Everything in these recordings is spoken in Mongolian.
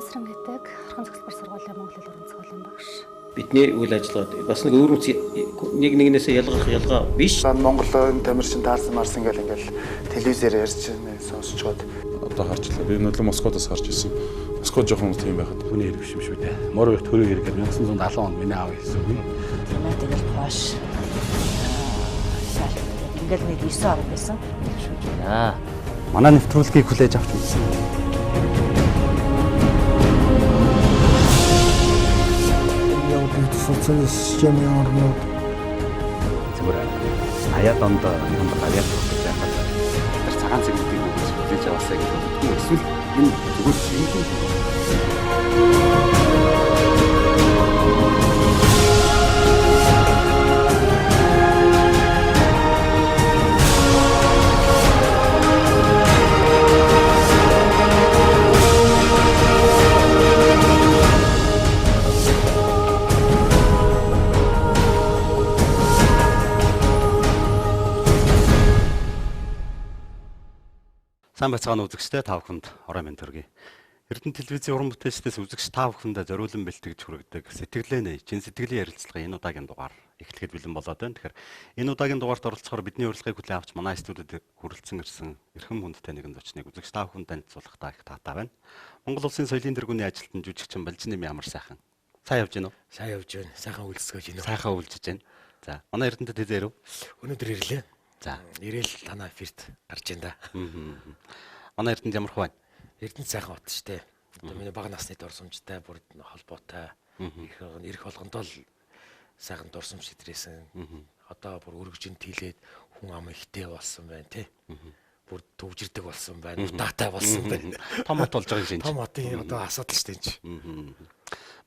Тасран гэдэг Орхон цогцлбор сургуулийн Монгол хэл уран зохиолын багш. Бидний үйл ажиллагаа бас нэг өөр нэг нэгнээс ялгах ялгаа биш. Монголын тамирчин таарсан марсан ингээл телевизээр ярьж сонсчод одоо харж лээ. Би нөлөө Москвадаас гарч ирсэн. Москва жоохон тийм байхад. Хүний хэрэг биш юм шүү дээ. Морог төрөө хэрэгээр 1970 онд миний аав хэлсэн үг. Танай тэгэл хоош. Ингээл нэг 9 он байсан. Аа. Манай нэвтрүүлгийг хүлээж авч үзсэн. Социалист системийн орнууд зүгээр аяад онд юм гараад болж байхад тэр цагаан цэгцийг өгч хүлээж аваасаа гэж бодсон. Эсвэл энэ зүгээр шинэ Сайн байцгаана үзэгчдээ та бүхэнд орой минь төргий. Эрдэнэ телевизийн уран бүтээлчдээс үзэгч та бүхэндээ зориулан бэлтгэж хүргэдэг сэтгэлээ чин сэтгэлийн ярилцлагын энэ удаагийн дугаар эхлэхэд бэлэн болоод байна. Тэгэхээр энэ удаагийн дугаарт оролцохоор бидний урилгыг хүлээн авч манай студид хүрэлцэн ирсэн эрхэм хүндтэй нэгэн зочныг үзэгч та бүхэнд танилцуулах та их таатай байна. Монгол Улсын соёлын тэргүүний ажилтан жүжигчин Балжинэм ямар сайхан. Сайн явж гинөө? Сайн явж байна. Сайхан үйлсгэж гинөө. Сайхан үйлжиж байна. За, манай эрдэнэт хэлээрв. Өнөөдөр ирлээ. За, ирээл танаа эфирт гарч байна да. Манай эрдэнэт ямар хөө байна? Эрдэнэт сайхан бат штэ. Одоо миний бага насны дурсамжтай бүр холбоотой. Ирэх болгондоо л сайхан дурсамж хэтрээсэн. Одоо бүр өргөжин тилээд хүн ам ихтэй болсон байна тий. Бүр төвжирдэг болсон байна. Удаатай болсон байна. Том хот болж байгаа юм шиг. Том хотын одоо асуудал штэ энэ.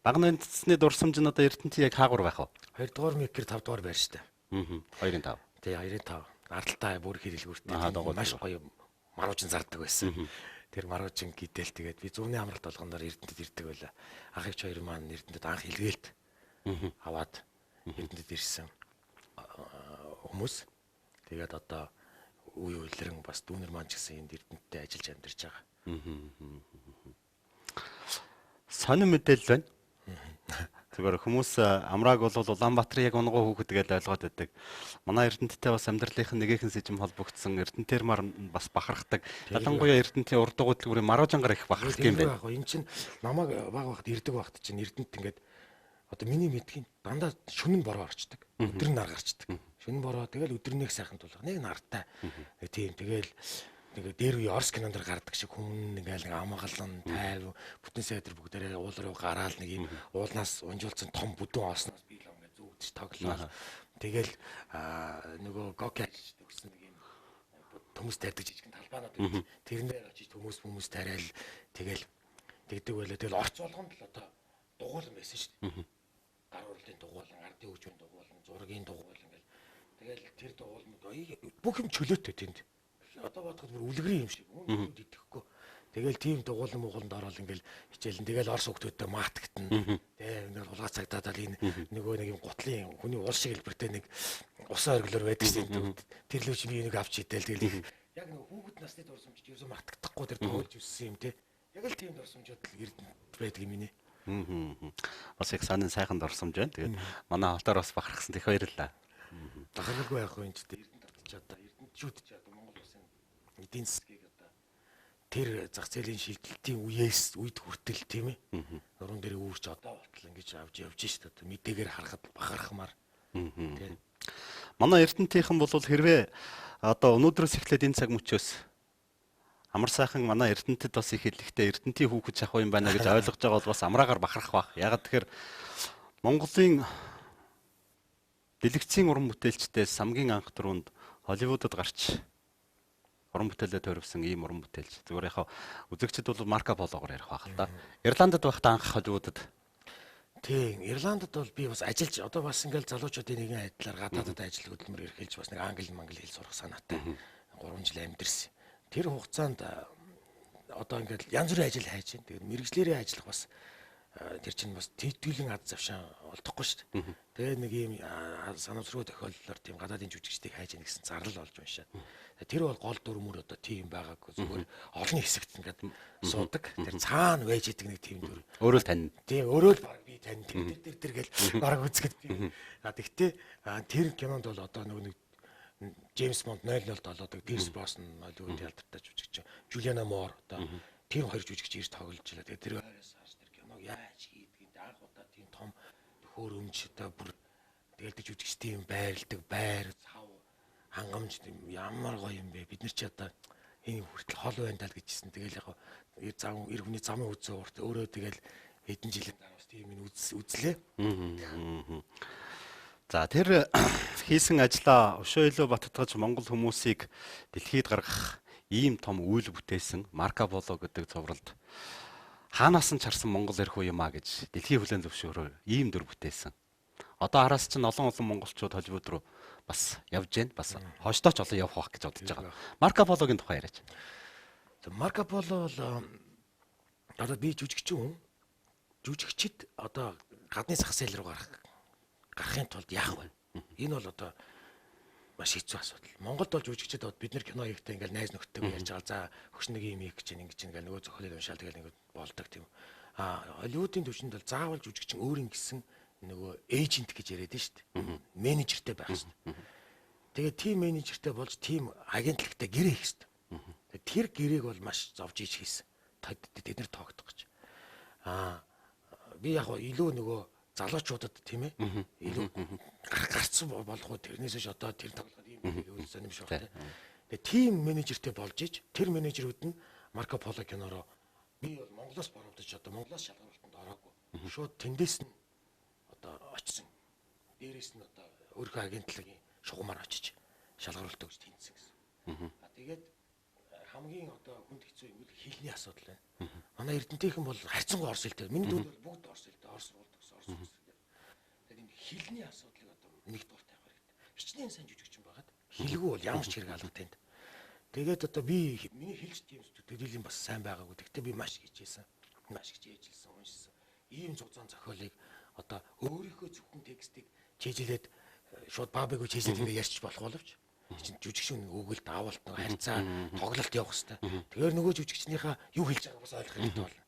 Бага насны дурсамж нь одоо эрдэнэт яг хаагур байх вэ? 2 дугаар микер 5 дугаар байр штэ. 2-5. Тий 2-5. Ардалтай бүр хэрэглэгүүртэй маш гоё маруучин зардаг байсан. Тэр маруучин гидэл тэгээд би зүүнний амралт болгоноор Эрдэнэтэд ирдэг байлаа. Ах эгч хоёр маань Эрдэнэтэд анх илгээлт аваад Эрдэнэтэд ирсэн хүмүүс. Тэгээд одоо үе үйлрэн бас дүүнер маань ч гэсэн энд Эрдэнэттэй ажиллаж амьдарч байгаа. Сонин мэдээлэл байна. Зүгээр хүмүүс амрааг бол Улаанбаатарын яг унгуу хүүхэд гэж ойлгоод байдаг. Манай Эрдэнэттэй бас амьдралынх нь нэгэн сэжим холбогдсон Эрдэнэтээр бас бахархдаг. Ялангуяа Эрдэнэтийн урд дугуй дэлгүүрийн Маруужангаар их бахархдаг юм байна. Энэ чинь намайг баг багт ирдэг багт чинь Эрдэнэт ингээд одоо миний мэдхийн дандаа шөнө бороо орчдөг. Өдөр нар гарчдаг. Шөнө бороо тэгэл өдрнийх сайхан тулах. Нэг нартай. Тийм тэгэл нэг дээр үе Орс кинонд гардаг шиг хүн ингээл амгалан тайв бүтэн сайдэр бүгдээрээ уул руу гараал нэг юм уулнаас унжуулсан том бүдүүн олсноос би л ингээд зүүдэж тоглоо. Тэгэл нөгөө гокей гэсэн нэг юм төмөс тарьдаг жижигэн талбаанууд байдаг. Тэрэндээ очиж төмөс тариал тэгэл тэгдэг байлаа. Тэгэл орц болгонд л одоо дугуулсан байсан шүү дээ. Гар урлын дугуулан, ардын хөгжмийн дугуулан, зургийн дугуулан ингээл тэгэл тэр дугуулмууд бүх юм чөлөөтэй тэнд. Одоо бодоход бүр үлгэрийн юм шиг хүн идэхгүй. Тэгэл тийм дугуулан мууланд ороод ингээл хичээлэн тэгэл орс хөгтөөдөө маатгтна. Тэ ингээл хулгай цагдаад л энэ нөгөө нэг юм гутлын хүний уул шиг хэлбэртэй нэг усан оргилоор байдаг шин. Тэр лөө чи би нэг авч идэл тэгэл яг нэг хүүхэд насны дурсамж ерөөсөө матгдахгүй тэр туулж өссөн юм те. Яг л тийм дурсамжууд л Эрдэнэт байдаг юм инэ. Бас их сонин сайхан дурсамж байна. Тэгээд манай хотоор бас бахархсан тех баярлалаа. Бахархалгүй байх юм ч те. Эрдэнэт ч одоо Эрдэнэтчүүд ч одоо Монгол улсын эдийн засгийг одоо тэр зах зээлийн шилжилтийн үед хүртэл тийм ээ. Нуруунд дээр үүрч одоо болтол ингэж авч явж шít одоо мэдээгээр харахад бахархмаар. Тийм. Манай Эрдэнэтийнхэн бол хэрвээ одоо өнөөдрөөс эхлээд энэ цаг мөчөөс амар сайхан манай Эрдэнэтэд бас их хэлэхдээ Эрдэнэтийн хүүхэд шахуу юм байна гэж ойлгож байгаа бол бас амраагаар бахарах бах. Ягаад тэгэхээр Монголын дэлгэцийн уран бүтээлчдээс хамгийн анх түрүүнд Холливуудад гарч уран бүтээлээ тойрвсон ийм уран бүтээлч. Зүгээр яхаа үзэгчд бол Марко Пологоор ярих байх л да. Ирландд байхдаа анх Холливуудад. Тийм, Ирландд бол би бас ажиллаж одоо бас ингээл залуучуудын нэгэн айдлаар гадаадад ажил хөдөлмөр эрхэлж бас нэг англи хэл сурах санаатай 3 жил амьдэрсэн. Тэр хугацаанд одоо ингээл янз бүрийн ажил хайж байна. Тэгээд мэрэгжлэрээ ажиллах бас тэр чинь бас тэтгүүлэн ад завшаа олдохгүй шүү дээ. Тэгээ нэг ийм санамсруу тохиолдлоор тийм гадаадын жүжигчдийг хайж яах гэсэн зарлал олж уншаад. Тэр бол гол дүрмөр одоо тийм байгаагүй зүгээр олонний хэсэгт ингээд суудаг. Тэр цаана байж идэг нэг тийм дүр. Өөрөө л тань. Тийм өөрөө л баг би тань тэр гэл баг үзэхэд би. Тэгтээ тэр кинонд бол одоо нэг Джеймс Бонд 007 одоо Пирс Броснан Холливуд ялдартай жүжигч Жулиана Моор одоо тэр хоёр жүжигч ирж тоглож байлаа. Тэгээ тэр хоёроос хаш тэр киног яаж хийдгийг анх удаа тийм том төхөөр өмч одоо бүр тэгэл тэр жүжигч тийм байрладаг байр цав хангамж ямар гоё юм бэ. Бид нар ч одоо энэ хүртэл хол байна даа гэжсэн. Тэгэл яг зам эр хүний замын үзээ урт өөрөө тэгэл хэдэн жилийн дараас тийм энэ үзлээ. За тэр хийсэн ажлаа өшөөлөө баттгаж Монгол хүмүүсийг дэлхийд гаргах ийм том үйл бүтээсэн Марко Поло гэдэг цовралд хаанаас нь чарсан Монгол эрх уу юм а гэж дэлхийн хүлээн зөвшөөрөөр ийм дүр бүтээсэн. Одоо араас чинь олон монголчууд Холливуд руу бас явж гэн бас хойштооч олон явах байх гэж бодож байгаа. Марко Пологийн тухай яриач. Марко Поло бол одоо би жүжигчид одоо гадны зах зээл рүү гарахын тулд яах вэ? Энэ бол одоо маш хэцүү асуудал. Монголд бол жүжигчид бид нар кино хийхдээ ингээл найз нөхдөйгөө ярьж байгаа. За хөгш нэг юм хийх гэж ингэж ингээл нөгөө зохиолын уншаал тэгэл ингээд болдог тийм. Холливуудын төвшөнд бол заавал жүжигчин өөр ингэсэн нөгөө эйжент гэж яриад нь шүү дээ. Менежертэй байх шүү дээ. Тэгээд тим менежертэй болж тим агентлагтай гэрээ хийх шүү дээ. Тэр гэрээг бол маш зовж иж хийсэн. Тэд нар тоогдох гэж. Би яг илүү нөгөө залуучуудад тийм ээ илүү гарцсан болох уу тэрнээс ш одоо тэр тоглоход ийм үйл сонирмш байна. Тэгээд тим менежертэй болж иж тэр менежерүүд нь Марко Поло кинороо би бол Монголоос боровдож одоо Монголоос шалгуултанд ороогүй. Шууд тэндээс нь одоо очсон. Дээрээс нь одоо өөрийнхөө агентлагийн шугамаар очиж шалгаруулт өгч тэнцсэн гэсэн. Тэгээд хамгийн одоо хүнд хэцүү юм бол хэлний асуудал байна. Манай Эрдэнэтийнхэн бол хайцангуй орс хэлтэй. Миний дүүд бол бүгд орс хэлтэй. Орс уулдаг, орс үсдэг. Тэгээд энэ хэлний асуудлыг одоо нэг дууртай авах хэрэгтэй. Хичнээн сайн жүжигчин байгаад хэлгүй бол ямар ч хэрэг алга танд. Тэгээд одоо би миний хэлж тийм төдийлэн бас сайн байгаагүй. Тэгтээ би маш хичээсэн. Маш хичээжилсэн, уншсан. Ийм зузаан зохиолыг одоо өөрийнхөө зөвхөн текстийг чийжилээд шууд баабыг чийжилээд ингэ ярьчих болох боловч чинь жүжигчин өгүүлд авалт нэг харьцаа тоглолт явах хэвээр. Тэгэхээр нөгөө жүжигчнийхээ юу хэлж байгааг бас ойлгох хэрэгтэй болно.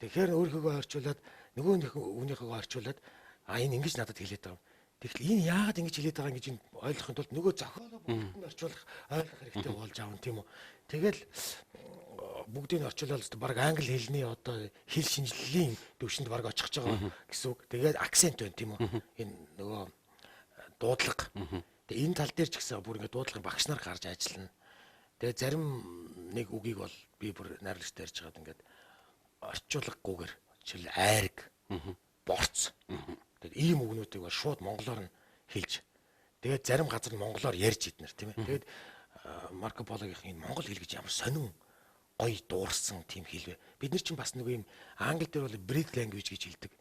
Тэгэхээр өөрийнхөө орчуулад нөгөөнийхөө орчуулад энэ ингэж надад хэлээд байгаа юм. Тэгэхдээ энэ яагаад ингэж хэлээд байгаа гэж ойлгохын тулд нөгөө зохиолоо бүгд нь орчуулах ойлгох хэрэгтэй болж аав тийм үү. Тэгэл бүгдийг орчуулаад баг англи хэлний одоо хэл шинжилгээний төвшөнд баг очих гэж байгаа гэсэн үг. Тэгээд акцент байна тийм үү. Энэ нөгөө дуудлага. Тэгээд энэ тал дээр ч гэсэн бүр ингээд дуудлагын багш нар гарч ажиллана. Тэгээд зарим нэг үгийг бол би бүр найрлагчтай ярьж байгаад ингээд орчуулгагүйгээр жишээл айраг, борц. Тэгээд ийм үгнүүдийг бол шууд монголоор нь хэлж. Тэгээд зарим газар нь монголоор ярьж иднэр тийм ээ. Тэгээд Марко Пологийн энэ монгол хэл гэж ямар сонин гоё дуурсан тийм хэл вэ. Бид нар чинь бас нэг юм англи дээр бол breath language гэж хэлдэг.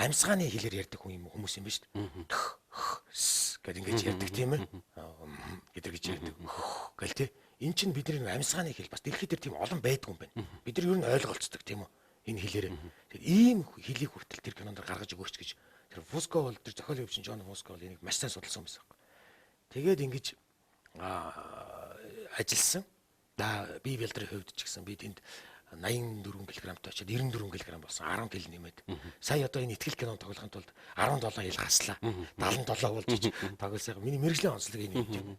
Амьсгааны хэлээр ярьдаг хүмүүс юм ба шүү дээ. Гэт ингэж ярьдаг тийм ээ. Гэдэр гэж ярьдаг. Гэл тий. Эн чинь бидний амьсгааны хэл бас дэлхийд дээр тийм олон байдаг юм байна. Бид нар ер нь ойлголцдог тийм үү. Энэ хэлээрээ. Тэгэхээр ийм хэлийг хүртэл тэр кинонд гаргаж өгөөч гэж тэр Фуско бол тэр зохиолын өвчин Жон Фуско бол энийг маш сайн судалсан юм байна. Тэгээд ингэж ажилласан. Би бэлдрийн хувьд ч гэсэн би тэнд 84 кг-тай очоод 94 кг болсон 10 кг нэмээд сая одоо энэ ихтгэл кино тоглохын тулд 17 хил хаслаа 77 болж иж тоглосоо миний мэрэгжлийн онцлог энэ юм.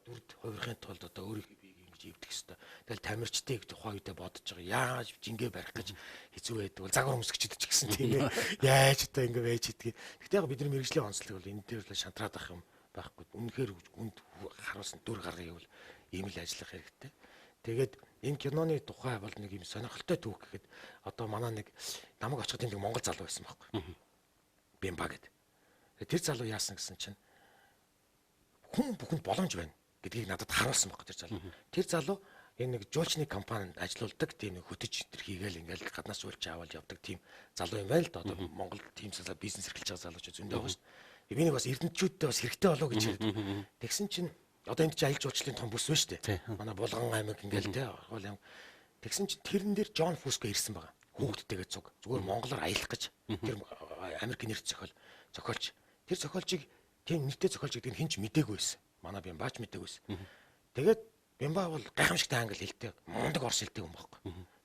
Дүрд хувирахын тулд одоо өөрийнхөө биеийг ингэж эвдэх хэрэгтэй. Тэгэл тамирчдыг тухайн үедээ бодож байгаа. Яаж жингээ барих гэж хэцүү байдаг бол загвар өмсгчд ч гэсэн тийм ээ. Яаж одоо ингэ байж идгийг. Гэхдээ яг бидний мэрэгжлийн онцлог бол энэ дээр л шантраад ах юм байхгүй. Үнэхээр үнд харуулсан дүр гаргыг бол ийм л ажиллах хэрэгтэй. Тэгээд энэ киноны тухай бол нэг юм сонирхолтой түүх гэхэд одоо манай нэг намайг очиход нэг монгол залуу байсан байхгүй. Бэмба гэд. Тэр залуу яасан гэсэн чинь хүн бүхэнд боломж байна гэдгийг надад харуулсан байхгүй тэр залуу. Тэр залуу энэ нэг жуулчны компанид ажиллаулдаг тийм нэг хөтөж тэр хийгээл ингээл гаднаас жуулч аваад явдаг тийм залуу юм байна л да. Одоо Монголд тийм салаа бизнес эрхэлж байгаа залуучууд зөндөө байгаа шүү дээ. Миний бас эрдэнэчүүдтэй бас хэрэгтэй болоо гэж хэлээд. Тэгсэн чинь одоо энд чинь аялал жуулчлалын том бүс байна шүү дээ. Манай Булган аймаг ингээл те оргол юм. Тэгсэн чинь тэрэн дээр Жон Фуско ирсэн байгаа. Хүүхдтэйгээ цуг. Зүгээр монголоор аялах гэж тэр Америк нэрт зохиолч. Тэр зохиолчийг тийм нэртэй зохиолч гэдэг нь хинч мдээгүй байсан. Манай би баач мдээгүй байсан. Тэгээд Бямба бол гайхамшигтай англи хэлтэй, мундаг орс хэлтэй хүн байхгүй.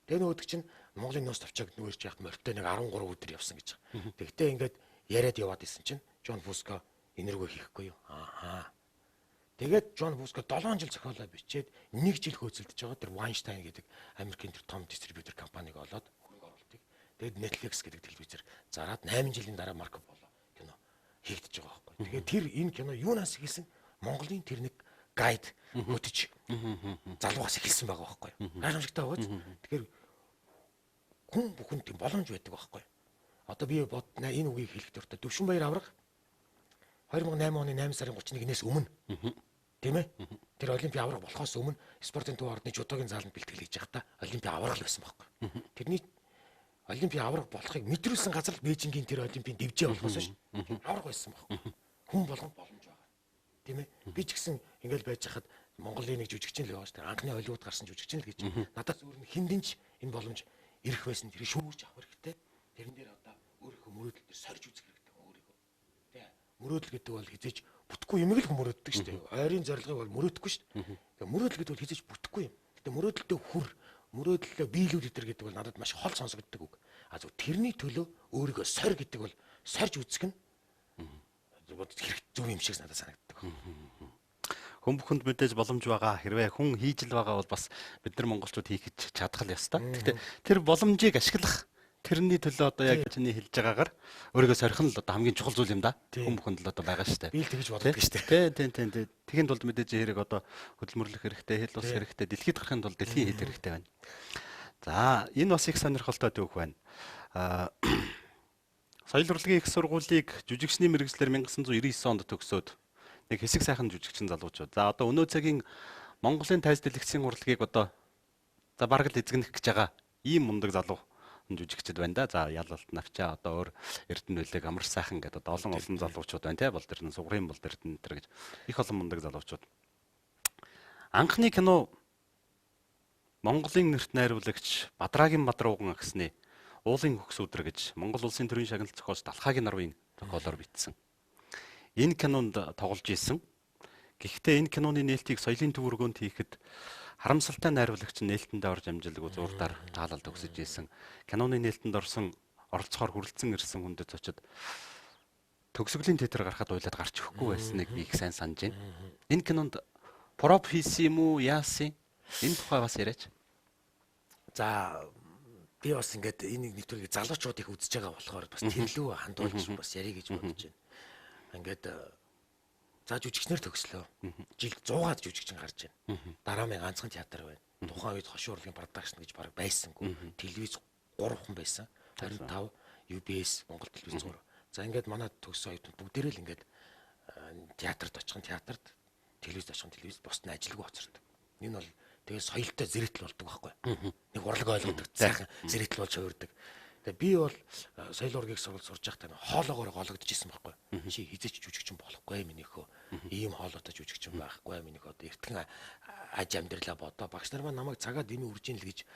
Тэгээ нөгөөдөг чинь Монголын нөөц тавчааг нүгэрч яхад морьтой нэг 13 өдөр явсан гэж. Тэгтээ ингээд яриад яваад исэн чинь Джон Фуско энэргөө хийхгүй юу? Ааха. Тэгээд Джон Фуско 7 жил зохиолоо бичээд 1 жил хөөцөлдөж байгаа тэр Weinstein гэдэг Америкийн тэр том дистрибьютор компаниг олоод хөрөнгө оруулалтыг. Тэгээд Netflix гэдэг телевизээр зараад 8 жилийн дараа Марко Поло кино хийгдэж байгаа байхгүй. Тэгээд тэр энэ кино юунаас ихэлсэн? Монголын тэр нэг гайд хөтөж залуугаас эхэлсэн байгаа байхгүй. Гайхамшигтай байгааз. Тэгэхээр хүн бүхэн тийм боломж байдаг байхгүй. Одоо би энэ үгийг хэлэх дуртай. Дэвшинбаяр авраг 2008 оны 8 сарын 31-ээс өмнө тийм ээ. Тэр Олимпийн авраг болохоос өмнө спортын төв ордны жудогийн зааланд бэлтгэл хийж байхдаа Олимпийн авраг л байсан байхгүй. Тэрний Олимпийн авраг болохыг мэдрүүлсэн газар л Бээжингийн тэр Олимпийн дэвжээ болохоос ш. Авраг байсан байхгүй. Хүн болгонд боломж байгаа. Тийм ээ. Би ч гэсэн ингээл байж хахад Монголын нэг жүжигчин л байгаа шүү дээ. Анхны Холливуд гарсан жүжигчин л гэж. Надад зүгээр нь хиндэнч энэ боломж ирэх байсан. Тэр шүүрж авах хэрэгтэй. Тэрэн дээр одоо өөрийнхөө мөрөөдөл дээр сорж үзэх хэрэгтэй өөрийгөө. Тэ. Мөрөөдөл гэдэг бол хизээж бүтэхгүй юмыг л мөрөөддөг шүү дээ. Ойрын зорилгыг бол мөрөөдөхгүй шүү дээ. Тэгээ мөрөөдөл гэдэг бол хизээж бүтэхгүй юм. Гэтэ мөрөөдөлтөө хүр, мөрөөдөлөө биелүүл гэдэг бол надад маш хол сонсогддог үг. А зөв тэрний төлөө өөрийгөө сорь гэдэг бол сорж үзэх нь хэрэг зөв юм шиг надад санагддаг. Хүн бүхэнд мэдээж боломж байгаа. Хэрвээ хүн хийж л байгаа бол бас бид нар монголчууд хийх чадах л ёстой. Гэхдээ тэр боломжийг ашиглах тэрний төлөө одоо яг чиний хэлж байгаагаар өөрийгөө сорих нь л одоо хамгийн чухал зүйл юм да. Хүн бүхэнд л одоо байгаа шүү дээ. Би л тэгж боддог шүү дээ. Тийм. Тэхийн тулд мэдээж хэрэг одоо хөдөлмөрлөх хэрэгтэй, хэл ус хэрэгтэй, дэлхийд гарахын тулд дэлхийн хэл хэрэгтэй байна. За, энэ бас их сонирхолтой түүх байна. Соёл урлагийн их сургуулийг жүжигчний мэргэжлэр 1999 онд төгсөөд нэг хэсэг сайхан жүжигчин залуучууд. За одоо өнөө цагийн Монголын тайз дэлгэцийн урлагийг одоо за бараг л эзэгнэх гэж байгаа ийм мундаг залуу жүжигчд байна да. За ялалт навчаа одоо өөр Эрдэнэ үлэг амар сайхан гэдэг одоо олон залуучууд байна те. Бол тэр нь сугрын бол Эрдэнэ тэр гэж их олон мундаг залуучууд. Анхны кино Монголын нэрт найруулагч Бадраагийн Бадрууган агсны Уулын хөхс өдөр гэж Монгол улсын төрийн шагналт зохиолч Талхаагийн Нарвын зохиолоор бичсэн. Энэ кинонд тоглож исэн. Гэхдээ энэ киноны нээлтийг соёлын төв өргөнд хийхэд харамсалтай найруулагч нээлтэндээ орж амжилтгүй зурдаар таалалд өгсөж исэн. Киноны нээлтэнд орсон оролцохоор хүрэлцэн ирсэн хүндэд очиод төгсгөлийн театр гарахад уйлаад гарч өгөхгүй байсныг би их сайн санаж байна. Энэ кинонд проп хийсэн юм уу, яасан? Энэ тухай бас яриач. За би бас ингээд энийг нэвтрүүлгийг залуучууд их үзэж байгаа болохоор бас тэрлүү хандуулж бас ярих гэж бодож байна. Ингээд за жүжигчнэр төгслөө. Жилд 100-аад жүжигчин гарч байна. Дараа нь ганцхан театр байна. Тухайн үед хошин урлагийн продакшн гэж баг байсангүй. Телевиз 3 хүн байсан. 25 UBS Монгол телевиз 3. За ингээд манай төгссөн оюутнууд бүгдээрээ л ингээд театрт очихын театрт, телевизд очихын телевизд босд нь ажилгүй хоцордог. Энэ бол тэгээ соёлтой зэрэгтэл болдог байхгүй. Нэг урлаг ойлгодог, сайхан зэрэгтэл болж хувирдаг. Тэгээ би бол соёл урлагийг сурж байхдаа хоолоогоор гологдчихсэн байхгүй. Чи хизээч жүжигчин болохгүй минийхөө. Ийм хоолойтой жүжигчин байхгүй минийхөө. Одоо эртхэн аж амьдралаа бодоо. Багш нар маань намайг цагаад энэ үржин л гэж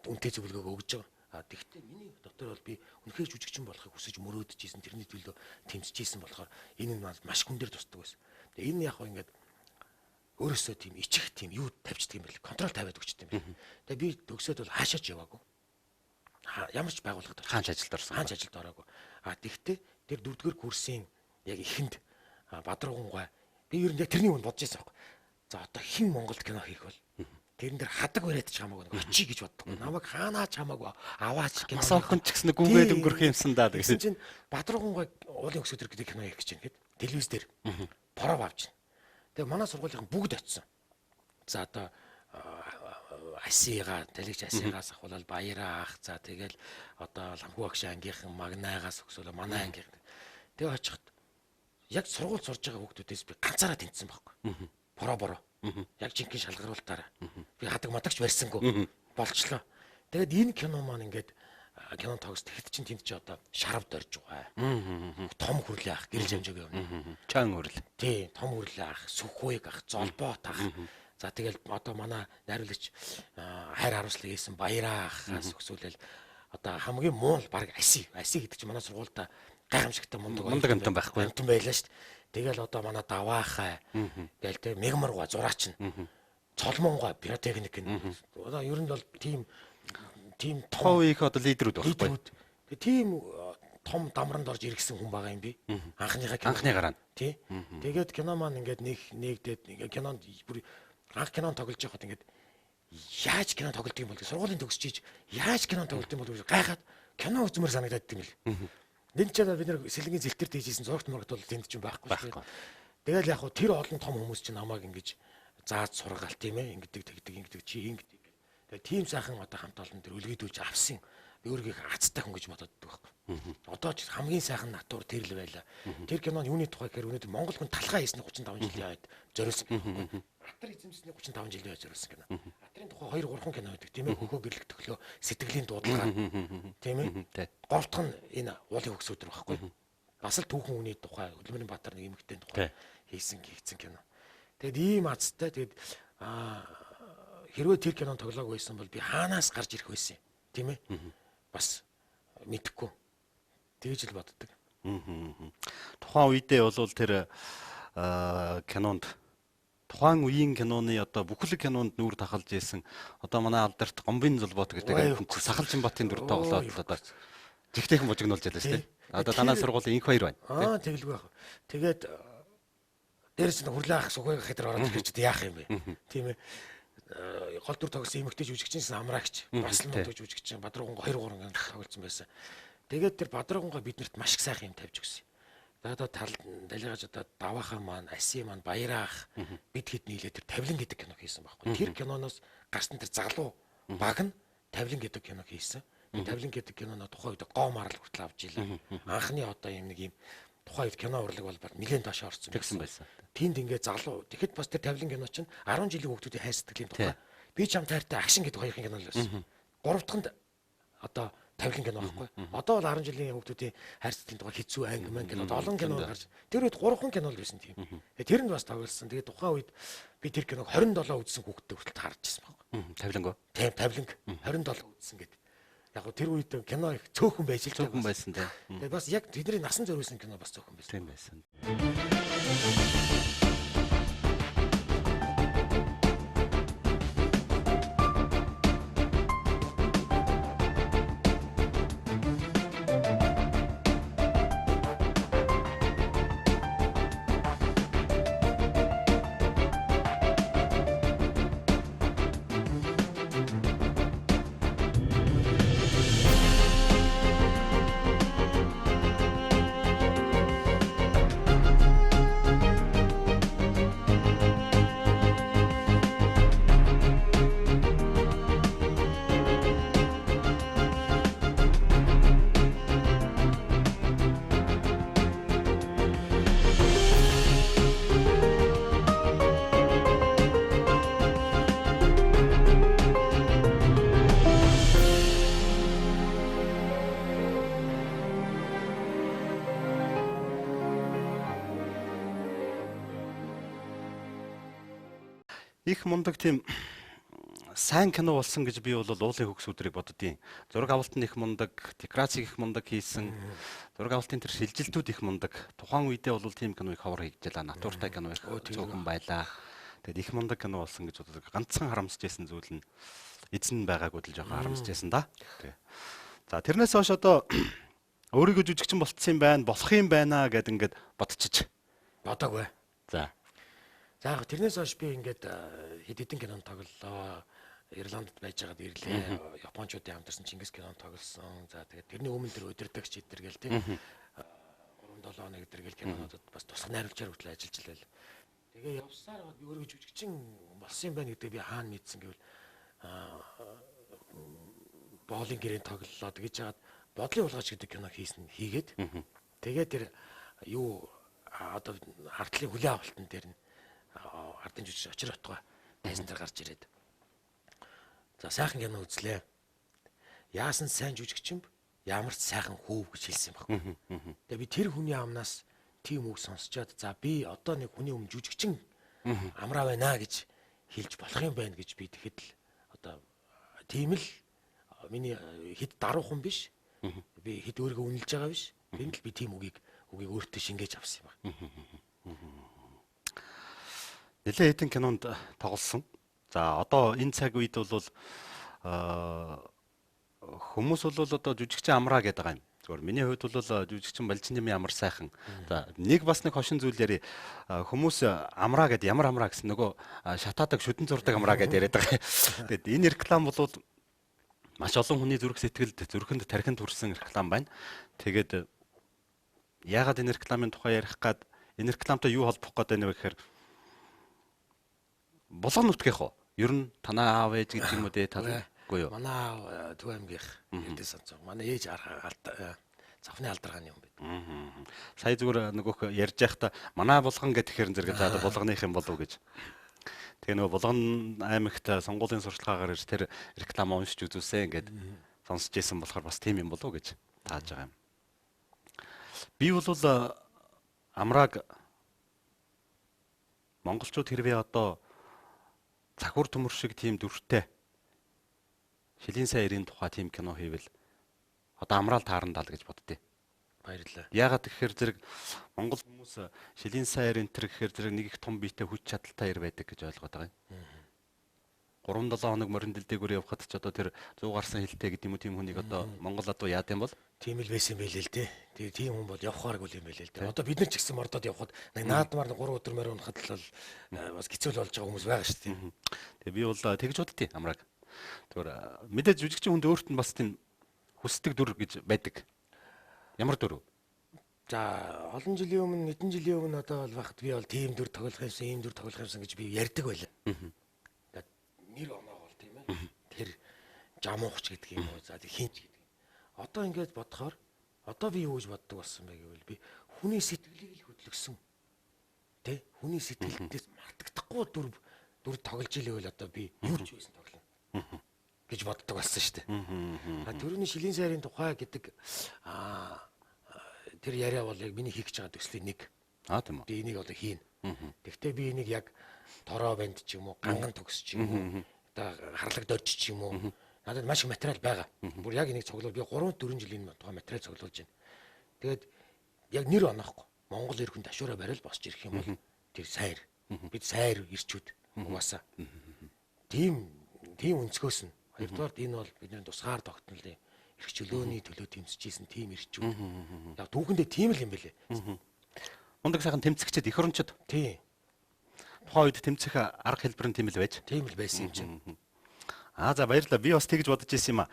үнтэй зөвлөгөө өгж байгаа. Тэгэхдээ миний дотор бол би үнэхээр жүжигчин болохыг хүсэж мөрөөдөж ийсэн. Тэрний төлөө тэмцэж ийсэн болохоор энэ нь маш хүн дээр тусдаг байсан. Тэгээ энэ яг ингээд өөрөөсөө тийм ичих тийм юу тавьчихдаг юм бэл контрол тавиад өгчтэй юм бэл. Тэгээ би төгсөөд бол хаашаач яваагүй. Ямар ч байгууллагад хаач ажилд орсон. Хаач ажилд ороогүй. Тэгтээ тэр 4-р курсын яг ихэнд Бадрууган би ер нь яг тэрний өмнө бодож байсан байхгүй. За одоо хэн Монголд кино хийх бол тэрэн дээр хадаг бариад ч хамаагүй очие гэж боддог. Намайг хаанаач хамаагүй аваач кино. Масаахан ч гэсэн гүнгээд өнгөрөх юмсан да гэсэн чинь Бадрууган уулын өксөдөр гэдэг кино хийх гэж байна гэд телевиз дээр пороо авч байна. Тэгээ манай сургуулийн бүгд очисон. За одоо Асига, Талигч Асигаас ахвал Баяраа ах. За тэгэл одоо Ламхуу агш ангийнхан Магнаагаас өксөөлө манай ангийнх. Тэгээ очиход яг сургууль сурж байгаа хүүхдүүдээс би ганцаараа тэнцсэн байхгүй. Бороо. Яг жинхэнэ шалгаруултаараа. Би хадаг мадагч барьсангүй. Болчлоо. Тэгээд энэ кино маань ингээд кино тогс тэгэхэд чинь тэнд чи одоо шарав дорж байгаа. Том хүрлээ ах, гэрэл хэмжээг явна. Чан хүрл. Тий, том хүрлээ ах, сүхвэг ах, золбоот ах. За тэгэл одоо манай найруулагч хайр харуулслыг хийсэн Баяраа ахаас өксүүлэл одоо хамгийн муу баг Аси гэдэг чинь манай сургуультай гайхамшигтай мундаг амтан байхгүй. Амтан байлаа шүү дээ. Тэгэл одоо манай Даваахай гээл тэ Мегмаргуа зураач нь. цолмонгой пиротехник гэнэ. Одоо ер нь бол тийм Тухайн үеийн одоо лидерүүд байхгүй. лидерүүд. Тэгээ тийм том дамранд орж иргэсэн хүн байгаа юм би. Анхныгараа. Тий. Тэгээд кино маань ингээд нэгдээд ингээд кинонд бүр анх кинон тоглож байхад ингээд яаж кино тоглодог юм бол сургуулийн төгсөж ийж яаж кино тоглодог юм бол гайхаад кино үзмээр санагдаад тийм л. Нэг ч бид нэр сэлэнгийн зэлтэр дийжсэн зурагт мурагт бол тэнд ч юм байхгүй шүү дээ. Тэгэл яг хуу тэр олон том хүмүүс чинь намайг ингэж зааж сургаал тийм ээ ингэдэг чи ингэдэг. Тэгээ тийм сайхан одоо хамт олон тэр үлгэдүүлж авсан. Би өөрийгөө азтай хүн гэж бодоод байдаг байхгүй. Одоо ч хамгийн сайхан натур тэр л байлаа. Тэр киноны юуны тухай гэхээр өнөөдөр Монгол хүн талхаа хийсний 35 жилийн хойд зориулсан кино. Атар эзэмсний 35 жилийн хойд зориулсан кино. Атрын тухай 2 3 кино байдаг тийм ээ. Хөхөө гэрлэх төглөө сэтгэлийн дуудлага тийм ээ. Говтох нь энэ уулын хөгс өдр байхгүй. Бас л түүхэн үний тухай Хөлмөрийн Баатар нэг эмэгтэй тухай хийсэн кино. Тэгэд ийм азтай тэгэд хэрвээ тэр кинон тоглоог байсан бол би хаанаас гарч ирэх байсан тийм ээ. Бас мэдэхгүй. Тэгж л боддог. Тухайн үедээ бол тэр кинонд тухайн үеийн киноны одоо бүхэл кинонд нүүр тахалж исэн одоо манай алдарт Гомбын Зулбот гэдэг Сахалжинбатын дүр тоглоод одоо жигтэйхэн бужигнуулж ялаа шүү дээ. Одоо танаа сургуулийн инх хоёр байна. Тэгэлгүй байх. Тэгээд дээрээс нь хурлаах сухайг хэтэр ороод ирж яах юм бэ? Тийм ээ. Гол дүр тоглосон эмэгтэй жүжигчнээс амраагч бас л модож жүжигч Бадрагонго 2 3 анги тоглолцсон байсан. Тэгээд тэр Бадрагонго биднэрт маш их сайхан юм тавьж өгсөн. Одоо далигаж одоо даваахан маань аси маань баяраах бид хэд нийлээ тэр тавлин гэдэг кино хийсэн байхгүй. Тэр киноноос гарсан тэр залуу баг нь тавлин гэдэг кино хийсэн. Тавлин гэдэг киноно тухайн үед гоо марл хүртэл авч ийлээ. Анхны одоо юм нэг юм тухайн үед кино урлаг бол баг нэлээд доош орсон байсан. Тэнд ингээ залуу. Тэгэхэд бас тэр тавлин кино чинь 10 жилийн хүүхдүүдийн хайр сэтгэлийн тухай. Би ч ам тайртай акшн гэдэг хоёрын кино л байсан. Гурав дахьнд одоо тавлин кино байхгүй. Одоо бол 10 жилийн хүүхдүүдийн хайр сэтгэлийн тухай хэцүү анги мэн кино олон кино гарч. Тэр үед 3 кино л байсан тийм. Тэрэнд бас тоглосон. Тэгээд тухайн үед би тэр киног 27 үзсэн хүүхдтэй хүртэл харж ирсэн байхгүй. Тавлинго. Тийм тавлинг 27 үзсэн гэдэг. Яг гоо тэр үед кино их цөөхөн байж л цөөхөн байсан тийм. Тэгээд бас яг тэдний насан зориулсан кино бас цөөхөн байсан. Тийм байсан. Их мундаг тийм сайн кино болсон гэж би бол уулын хөгс өдрийг боддгийн. Зураг авалт нь их мундаг, декораци их мундаг хийсэн. Зураг авалтын тэр шилжилтүүд их мундаг. Тухайн үедээ бол тийм кино их ховор хийжлээ. Натуртай кино их цөөхөн байлаа. Тэгэд их мундаг кино болсон гэж боддог. Ганцхан харамсаж байсан зүйл нь эзэн байгаагүй л жоохон харамсаж байсан да. За тэрнээс хойш одоо өөрийгөө жүжигчин болцсон юм байна, болох юм байна гэд ингээд бодчих. Бодоогүй. За яг тэрнээс хойш би ингээд хэд хэдэн кинонд тоглолоо. Ирландд байж байгаад ирлээ. Японочдын хамтарсан Чингис кинонд тоглосон. За тэгээд тэрний өмнө тэр өдөрдөгч идэр гэл тийм 3-7 хоног идэр гэл кинонуудад бас тусах найруулагчаар хүртэл ажиллаж байлаа. Тэгээ явсаар би өөрөө жүжигчин болсон юм байна гэдэг би хаана мэдсэн гэвэл боолын гэрээнд тоглолоо. Тэгэж жагаад бодлын улгаач гэдэг кино хийгээд тэгээд тэр юу одоо хартлын хүлээ авалтан дээр нь ардын жүжигч очир отгоо тайзан дээр гарч ирээд. За сайхан кино үзлээ. Яасан сайн жүжигчин ямар ч сайхан хөөв гэж хэлсэн байхгүй. Тэгээ би тэр хүний амнаас тийм үг сонсчоод за би одоо нэг хүний өмнө жүжигчин амраа байна гэж хэлж болох юм байна гэж би тэгэхэд л одоо тийм л миний хэд даруухан биш. Би хэд өөрийгөө үнэлж байгаа биш. Тэнд л би тийм үгийг өөртөө шингээж авсан юм байна. Нэлээд хэдэн кинонд тоглосон. За одоо энэ цаг үед бол хүмүүс бол одоо жүжигчин амраа гэдэг байгаа юм. Зүгээр миний хувьд бол жүжигчин Балжинжимын амар сайхан. За нэг бас нэг хошин зүйл яри хүмүүс амраа гэдэг ямар амраа гэсэн нөгөө шатаадаг шүдэн зурдаг амраа гэдэг яриад байгаа. Тэгэд энэ реклам бол маш олон хүний зүрх сэтгэлд зүрхэнд тархинд хүрсэн реклам байна. Тэгээд яагаад энэ рекламын тухай ярих гад энэ рекламтай юу холбох гээд байна вэ гэхээр булган нутгийнх уу? Ер нь танаа аав ээж гэдэг юм уу те талгүй юу? Манай аав Төв аймгийнх эндээс сонцоо. Манай ээж завхны алдаргааны юм бид. Сая зүгээр нөгөөх ярьж байхдаа манай булган гэдэг хэрэн зэрэг за булганых юм болов уу гэж. Тэгээ нөгөө булган аймагт сонгуулийн сурталчилгаагаар ирж тэр реклам уншиж үзүүлсэн ингээд сонсч ийсэн болохоор бас тийм юм болов уу гэж тааж байгаа юм. Би бол амрааг монголчууд хэрвээ одоо Цахвар төмөр шиг тийм дүртэй Шилийн сайн эрийн тухай тийм кино хийвэл одоо амраал таарандаа л гэж боддتي. Баярлалаа. Яагаад гэхээр зэрэг монгол хүмүүс Шилийн сайн эрийн тэр гэхээр зэрэг нэг их том биетэй хүч чадалтай ир байдаг гэж ойлгоод байгаа юм. 3-7 хоног морин дэлдээгүүр явхад ч одоо тэр 100 гарсан хилтэй гэдэг юм уу тийм хүнийг одоо монгол адуу яад юм бол тийм л байсан байлээ л дээ. Тэгээ тийм хүн бол явахааргүй юм байлээ л дээ. Одоо бид нар ч гэсэн мордод явхад нэг наадмаар 3 өдөр мөр унахад л бас хэцүү л болж байгаа хүмүүс байгаа шүү дээ. Тэгээ би бол тэгж боддتي амрааг. Тэгвэр мэдээж жүжигчин хүнд өөрт нь бас тийм хүсдэг дүр гэж байдаг. Ямар дүр вэ? За олон жилийн өмнө хэдэн жилийн өмнө одоо бол багт би бол тийм дүр тоглох юмсан, ийм дүр тоглох юмсан гэж би ярьдаг байлаа. Нэр оноо бол тийм ээ. Тэр жамууч гэдэг юм уу? За тэр хинч гэдэг. Одоо ингэж бодохоор одоо би юу гэж боддог болсон бэ гэвэл би хүний сэтгэлийг л хөдөлгсөн. Тэ? Хүний сэтгэлдээс мартагдахгүй дүр тоглож илээвэл одоо би юу ч байсан тоглоно гэж боддог болсон шүү дээ. Төрөний Шилийн сайрын тухай гэдэг тэр яриа бол яг миний хийх гэж байгаа төслийн нэг. Тийм үү. Би энийг одоо хийнэ. Тэгвэл би энийг яг тороо банд ч юм уу, ганган төгс ч юм уу, одоо харлаг додж ч юм уу. Надад маш их материал байгаа. Бүр яг энийг цуглуул би 3-4 жилийн тухай материал цуглуулж байна. Тэгээд яг нэр онохгүй. Монгол эр хүн ташуураа барил босч ирэх юм бол тэр сайр. Бид сайр ирчүүд угаасаа. Тийм өнцгөөс нь. Хоёрдугаар энэ бол бидний тусгаар тогтнолын эрх чөлөөний төлөө тэмцэжсэн тийм ирчүүд. Яг түүхэндээ тийм л юм бэлээ. Мундаг сайхан тэмцэгчд эх орончид. Тийм. Тухайн үед тэмцэх арга хэлбэр нь тийм л байж. Тийм л байсан юм чинь. За баярлалаа. Би бас тэгж бодож ирсэн юм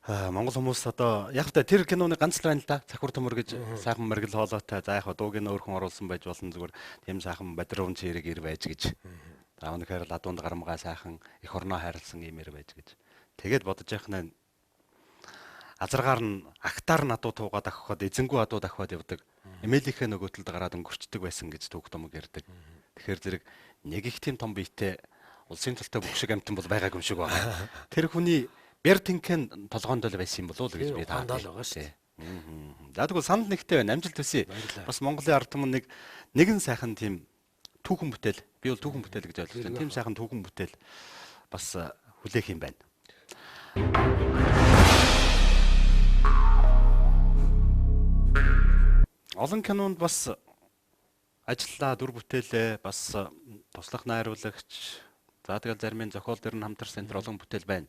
Монгол хүмүүс одоо яг та тэр киноны ганц л байна л да. Цахвар төмөр гэж сайхан мэрэгэл хоолойтой. За яг дууг нь өөр хүн оруулсан байж болно зүгээр. Тийм сайхан бадрын чирэг ир байж гэж. За өнөхөр ладуунд гарамгаа сайхан эх орноо хайрлсан юм ир байж гэж. Тэгээд бодож яхнаа азаргаар нь актаар нь адуу туугаад авахад эзэнгүү адуу давхад явдаг. Эмээлийнхээ нөгөөтөлд гараад өнгөрчдөг байсан гэж түүх томог ярьдаг. Тэгэхээр зэрэг нэг их тийм том биетэй улсын төлтөө бүх шиг амтан бол байгаагүй юм шиг байна. Тэр хүний бэр тинхэн толгоонд л байсан юм болов уу гэж би таадал байгаа шүү. За тэгвэл санал нэгтэй байна. Амжилт хүсье. Бас Монголын ард түмэн нэгэн сайхан тийм түүхэн бүтээл. Би бол түүхэн бүтээл гэж ойлгож байна. Тийм сайхан түүхэн бүтээл бас хүлээх юм байна. Олон кинонд бас ажиллаа, дүр бүтээлээ, бас туслах найруулагч, за тэгэл зарим нь зохиол дээр нь хамтарсан энэ олон бүтээл байна.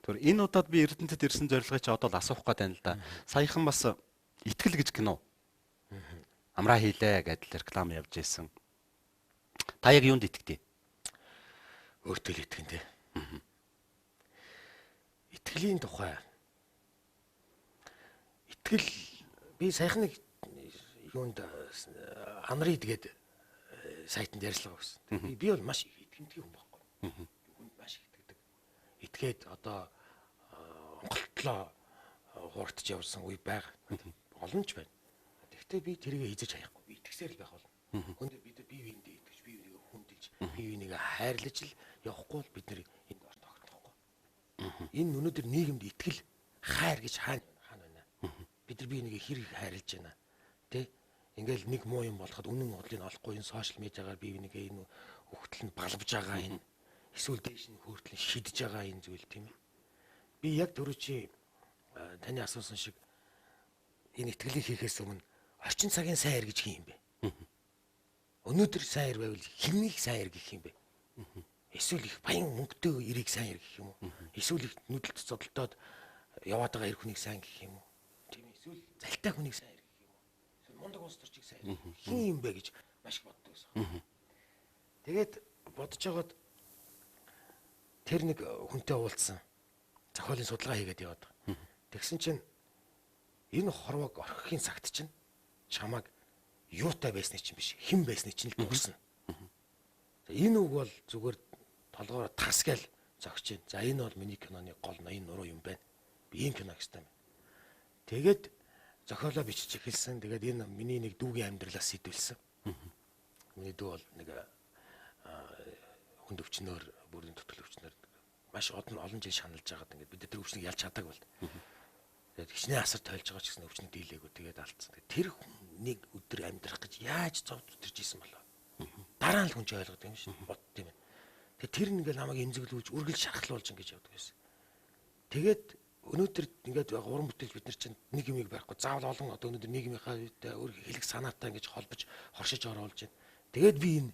Тэгэхээр энэ удаад би Эрдэнэтэд ирсэн зорилгыг чи одоо л асуух гээд байна л да. Саяхан бас Итгэл гэж кино. Амраа хийлээ гэдэл реклам явж ирсэн. Та яг юунд итгэдэг? Өөртөө л итгэн дээ. Итгэлийн тухай. Итгэл би саяхан нэг юунд Анри гэдэг сайтанд ярьслага өгсөн. Би бол маш итгэмтэй хүн байхгүй. Хүнд маш итгэдэг. Итгээд одоо онголтлоо хууртж явсан үе байгаа. Олон ч байна. Гэхдээ би тэрийг хийж хаяхгүй. Би итгэсээр л байх болно. Хүнд бид бие биендээ итгэж, бие биенийг хүндэлж, бие биенийг хайрлаж л явахгүй бол бид нар энд орт тогтохгүй. Энэ өнөөдөр нийгэмд итгэл, хайр гэж хаана байна? Бид нар бие биенийг хэрэг хайрлаж байна. Тэ? Ингээл нэг муу юм болоход үнэн бодлыг олохгүй энэ сошиал медиагаар бие бинийгээ энэ хөвгтөл нь балбж байгаа энэ эсвэл дээш нь хөртлөн шидэж байгаа энэ зүйл тийм ээ. Би яг түрүү чи таны асуусан шиг энэ итгэлийг хийхээс өмнө орчин цагийн сайн ир гэж хин юм бэ? Өнөөдөр сайн ир байвал хиннийг сайн ир гэх юм бэ? Эсвэл их баян мөнгөтэй эрийг сайн ир гэх юм уу? Эсвэл их нүдэлт зодолтоод яваад байгаа эр хүнийг сайн гэх юм уу? Тийм ээ. Эсвэл залтай хүнийг сайн ир гэх юм уу? Эсвэл мундаг улс төрчийг сайн ир. Хин юм бэ гэж маш их боддог гэсэн. Тэгээд бодож байгаад тэр нэг хүнтэй уулзсан. Зохиолын судалгаа хийгээд яваад байгаа. Тэгсэн чинь энэ хорвоог орхихын цагт чинь чамаг юутай байсны чинь биш, хэн байсны чинь л дуурсан. Энэ үг бол зүгээр толгоор тасгаал зогч जैन. За энэ бол миний киноны гол ноён нуруу юм байна. Би ийм кино гэстэй юм. Тэгээд зохиолоо бичиж эхэлсэн. Тэгээд энэ миний нэг дүүгийн амьдралаас сэтүүлсэн. Миний дүү бол нэг хүнд өвчнөөр, бүрийн төтөл өвчнөөр маш олон жил шаналж байгаад ингээд бид тэр өвчнийг ялж чадаагүй бол. Тэгээд хичнээн асар тойлж байгаа ч гэсэн өвчнийг дийлээгүй тэгээд алдсан. Тэр нэг өдөр амьдрах гэж яаж зовж өтөрж исэн болоо. Дараа нь л хүн ч ойлгоод юм шиг бодд юм. Тэгээд тэр ингээл намайг эмзэглүүлж үргэлж шархлуулж ингэж явдаг байсан. Тэгээд өнөөдөр ингээд уран бүтээл бид нар чинь нэг юмыг байхгүй заавал олон одоо өнөөдөр нийгмийнхаа өөр хэлэх санаатай ингэж холбож хоршиж оруулж байна. Тэгээд би энэ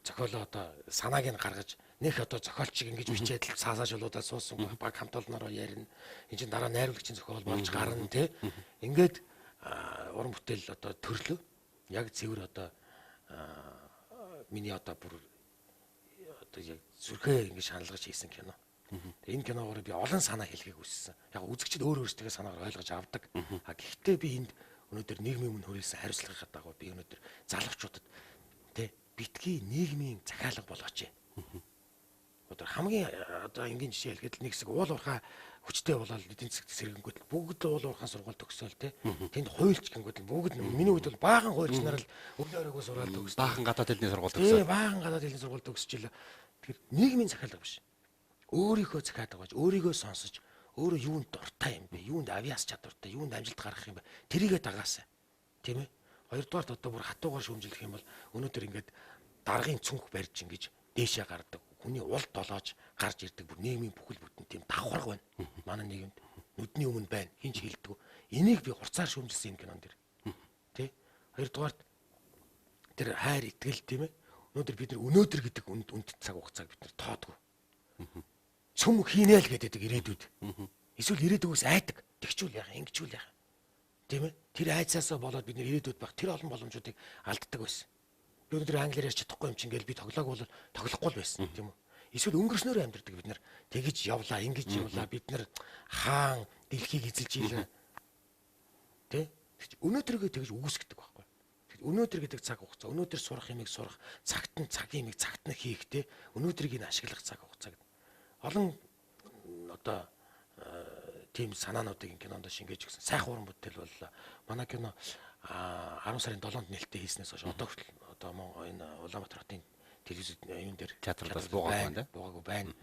зохиолоо одоо санааг нь гаргаж нөх одоо зохиолчиг ингэж бичээд л цаасаажуулуудаа суусан баг хамт олноороо ярина. Энд чинь дараа найруулагчийн зохиол болж гарна тий. Ингээд уран бүтээл одоо төрлөө яг цэвэр одоо миний одоо бүр одоо яг зүрхээ ингэж шаналгаж хийсэн кино. Энэ киногоор би олон санаа хэлхийг хүссэн. Яг үзэгчд өөр өөрсдөө санаагаар ойлгож авдаг. Гэхдээ би энд өнөөдөр нийгмийн өмнө хүрээсэн хариуцлагын дагуу би өнөөдөр залуучуудад тий битгий нийгмийн захиалга болгооч. Одоо хамгийн одоо энгийн жишээ хэлэхэд нэг хэсэг уул уурхай хүчтэй болоод эдийн засгт сэргэнгүүт бүгд уул уурхай сургууль төгсөөл тий. Тэнд хуульч гингүүд бүгд миний үед бол баахан хуульч нар л өглөө өрөөгөө сураад төгсөв. Баахан гадаад хэлний сургууль төгсөв. Тий, баахан гадаад хэлний сургууль төгсөж ил. Тэгэхээр нийгмийн захиалга биш. Өөрийнхөө захиалга байж, өөрийгөө сонсож, өөрөө юунд дуртай юм бэ? Юунд авиас чадвартай, юунд амжилт гаргах юм бэ? Тэрийгэ дагаасаа. Тийм ээ. Хоёрдугаарт одоо бүр хатуугаар шүүмжлэх юм бол өнөөдөр ингээд даргын цүнх барьж ингэж дээшээ гардаг. Хүний улд долоож гарч ирдэг бүр нийгмийн бүхэл бүтэн тийм давхарга байна. Манай нийгэмд нүдний өмнө байна. Хинч хэлдэг. Энийг би хурцаар шүүмжилсэн юм кинон дэр. Тэ? Хоёрдугаарт тэр хайр итгэл тийм ээ. Өнөөдөр бид нар өнөөдөр гэдэг үнд цаг хугацааг бид нар тоодгүй. Цөм хийнэ л гэдэг ирээдүйд. Эсвэл ирээдүйгээс айдаг. Тэгчүүл яах, ингэчүүл яах. Тийм ээ? Тэр айцаасаа болоод бид нэр ирээдүйд байх тэр олон боломжуудыг алддаг байсан. Би өнөөдөр англиар ярьж чадахгүй юм чинь ингээл би тоглоагүй бол тоглохгүй л байсан тийм үү? Эсвэл өнгөрснөөр амьдэрдэг бид нар тэгэж явлаа, ингэж явлаа. Бид нар хаан дэлхийг эзэлж ийлээ. Тэ? Өнөөдрөө тэгэж үгүйсгдэг байхгүй. Өнөөдөр гэдэг цаг хугацаа, өнөөдөр сурах юмыг сурах, цагт нь цагийн юмыг цагт нь хийх те. Өнөөдрийг нь ашиглах цаг хугацаа гэдэг. Олон одоо тийм санаануудыг кинонд шингээж өгсөн. Сайхан уран бүтээл бол манай кино 10 сарын 7-нд нээлттэй хийснээс хойш одоо хүртэл одоо энэ Улаанбаатар хотын телевиз юун дээр театруудаас буугаагүй байна.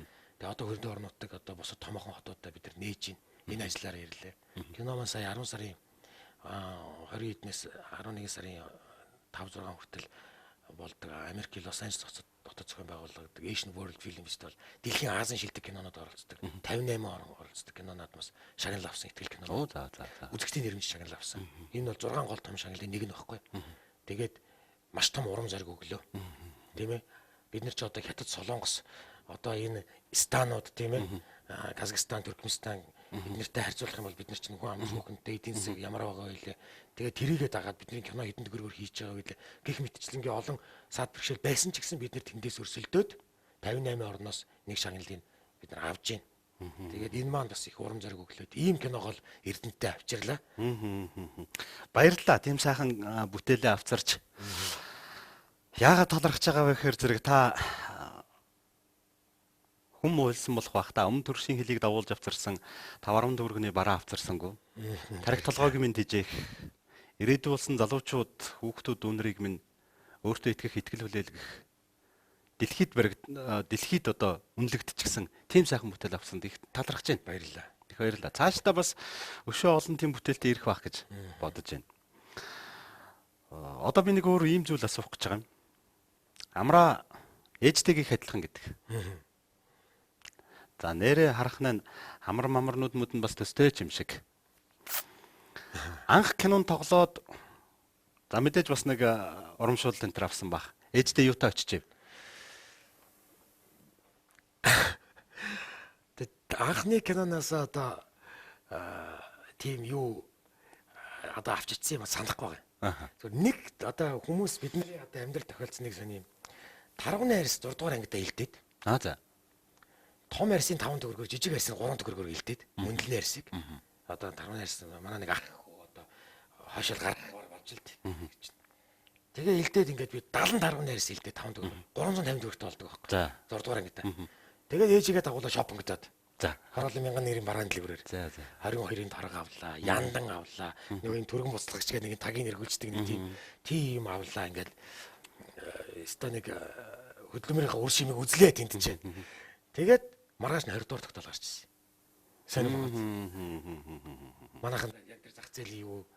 Тэгээ одоо хөрдөө орнуудыг одоо босод томоохон хотуудаа бид нар нээж байна. Энэ ажиллаараа ирлээ. Кино маань сая 10 сарын 20 эднээс 11 сарын 5-6 хүртэл болдог Америк Лос Анжелес хотод зохион байгуулагддаг Asian World Film Festival дэлхийн Азийн шилдэг кинонод оролцдог. 58 орн оролцдог кинонод бас шагнал авсан ихтгэл кино. Оо за. Үзэгчдийн нэрмж шагнал авсан. Энэ бол 6 гол том шагналын нэг нь баггүй. Тэгээд маш том урам зориг өглөө. Тийм ээ. Бид нар ч одоо хятад Солонгос одоо энэ станууд тийм ээ. Казахстан, Туркменстан эднэртэй харьцуулах юм бол бид нар чинь хүн амын хүүхэнтэй эдийн засаг ямар байгаа вэ? Тэгээд тэрийгээ дагаад бидний кино хэдэн төгрөгөөр хийж байгаа вэ? Гэх мэтчлэнгийн олон саад бэрхшээл байсан ч гэсэн бид нар тэндээс өрсөлдөөд 58 орноос нэг шагналыг бид нар авж байна. Тэгээд энэ маань бас их урам зориг өглөөд ийм киногоо л Эрдэнэтэй авчирлаа. Баярлалаа. Тийм сайхан бүтээлээ авчирч. Яагаад талархаж байгаа вэ гэхээр зэрэг та хүм уйлсан болох бах та өмнө төршийн хэлийг дагуулж авчирсан 5 төгрөгийн бараа авчирсангүй. Тарих толгойг минь дижээх. Ирээдүйн болсон залуучууд, хүүхдүүд үнэрийг минь өөртөө итгэх, итгэл хүлээлгэх. Дэлхийд одоо үнэлэгдчихсэн тийм сайхан бүтээл авсан. Их талархаж байна. Баярлалаа. Их баярлалаа. Цаашдаа бас өшөө олон тийм бүтээлтэй ирэх бах гэж бодож байна. Одоо би нэг өөр ийм зүйл асуух гэж байгаа юм. Амраа ээжтэйгийх адилхан гэдэг. За нэрээ харахнаа хамар мамарнууд мөдөн бас төстэй юм шиг. Анх кинон тоглоод за мэдээж бас нэг урамшуул энэ төр авсан баг. Ээжтэй юутай очижээ. анхны киноноос одоо тийм юу одоо авч ичсэн юм санахгүй байгаа. Зүгээр нэг одоо хүмүүс бидний одоо амьдрал тохиолдсон нэг сони тарганы хайрс 6 дугаар ангидаа илдээд. За. Том хайрсын 5 төгрөгөөр жижиг хайрсын 3 төгрөгөөр илдээд мөндлөн хайрсыг. Одоо тарганы хайрс манай нэг ах одоо хойшол гаргахаар болж илд. Тэгээ илдээд ингээд би 70 тарганы хайрс илдээд 5 төгрөг 350 төгрөгтэй болдог байхгүй. За. 6 дугаар ангидаа. Тэгээд ээжигээ дагуулаа шопинг гэдэг. За. 20,000 барааны дэлгүүрээр. За. 22-ын тарга авлаа, яндан авлаа. Нэг төргөн буцлагч гэх нэг тагийн эргүүлждэг нэг тийм авлаа ингээд ста нэг хөдөлмөрийнхаа үр шимийг үзлээ тэнд чинь. Тэгээд маргааш нь 20 дугаар тогтоол гарч ирсэн. Сайн уу? Манайхан яг тэр зах зээлийн юу.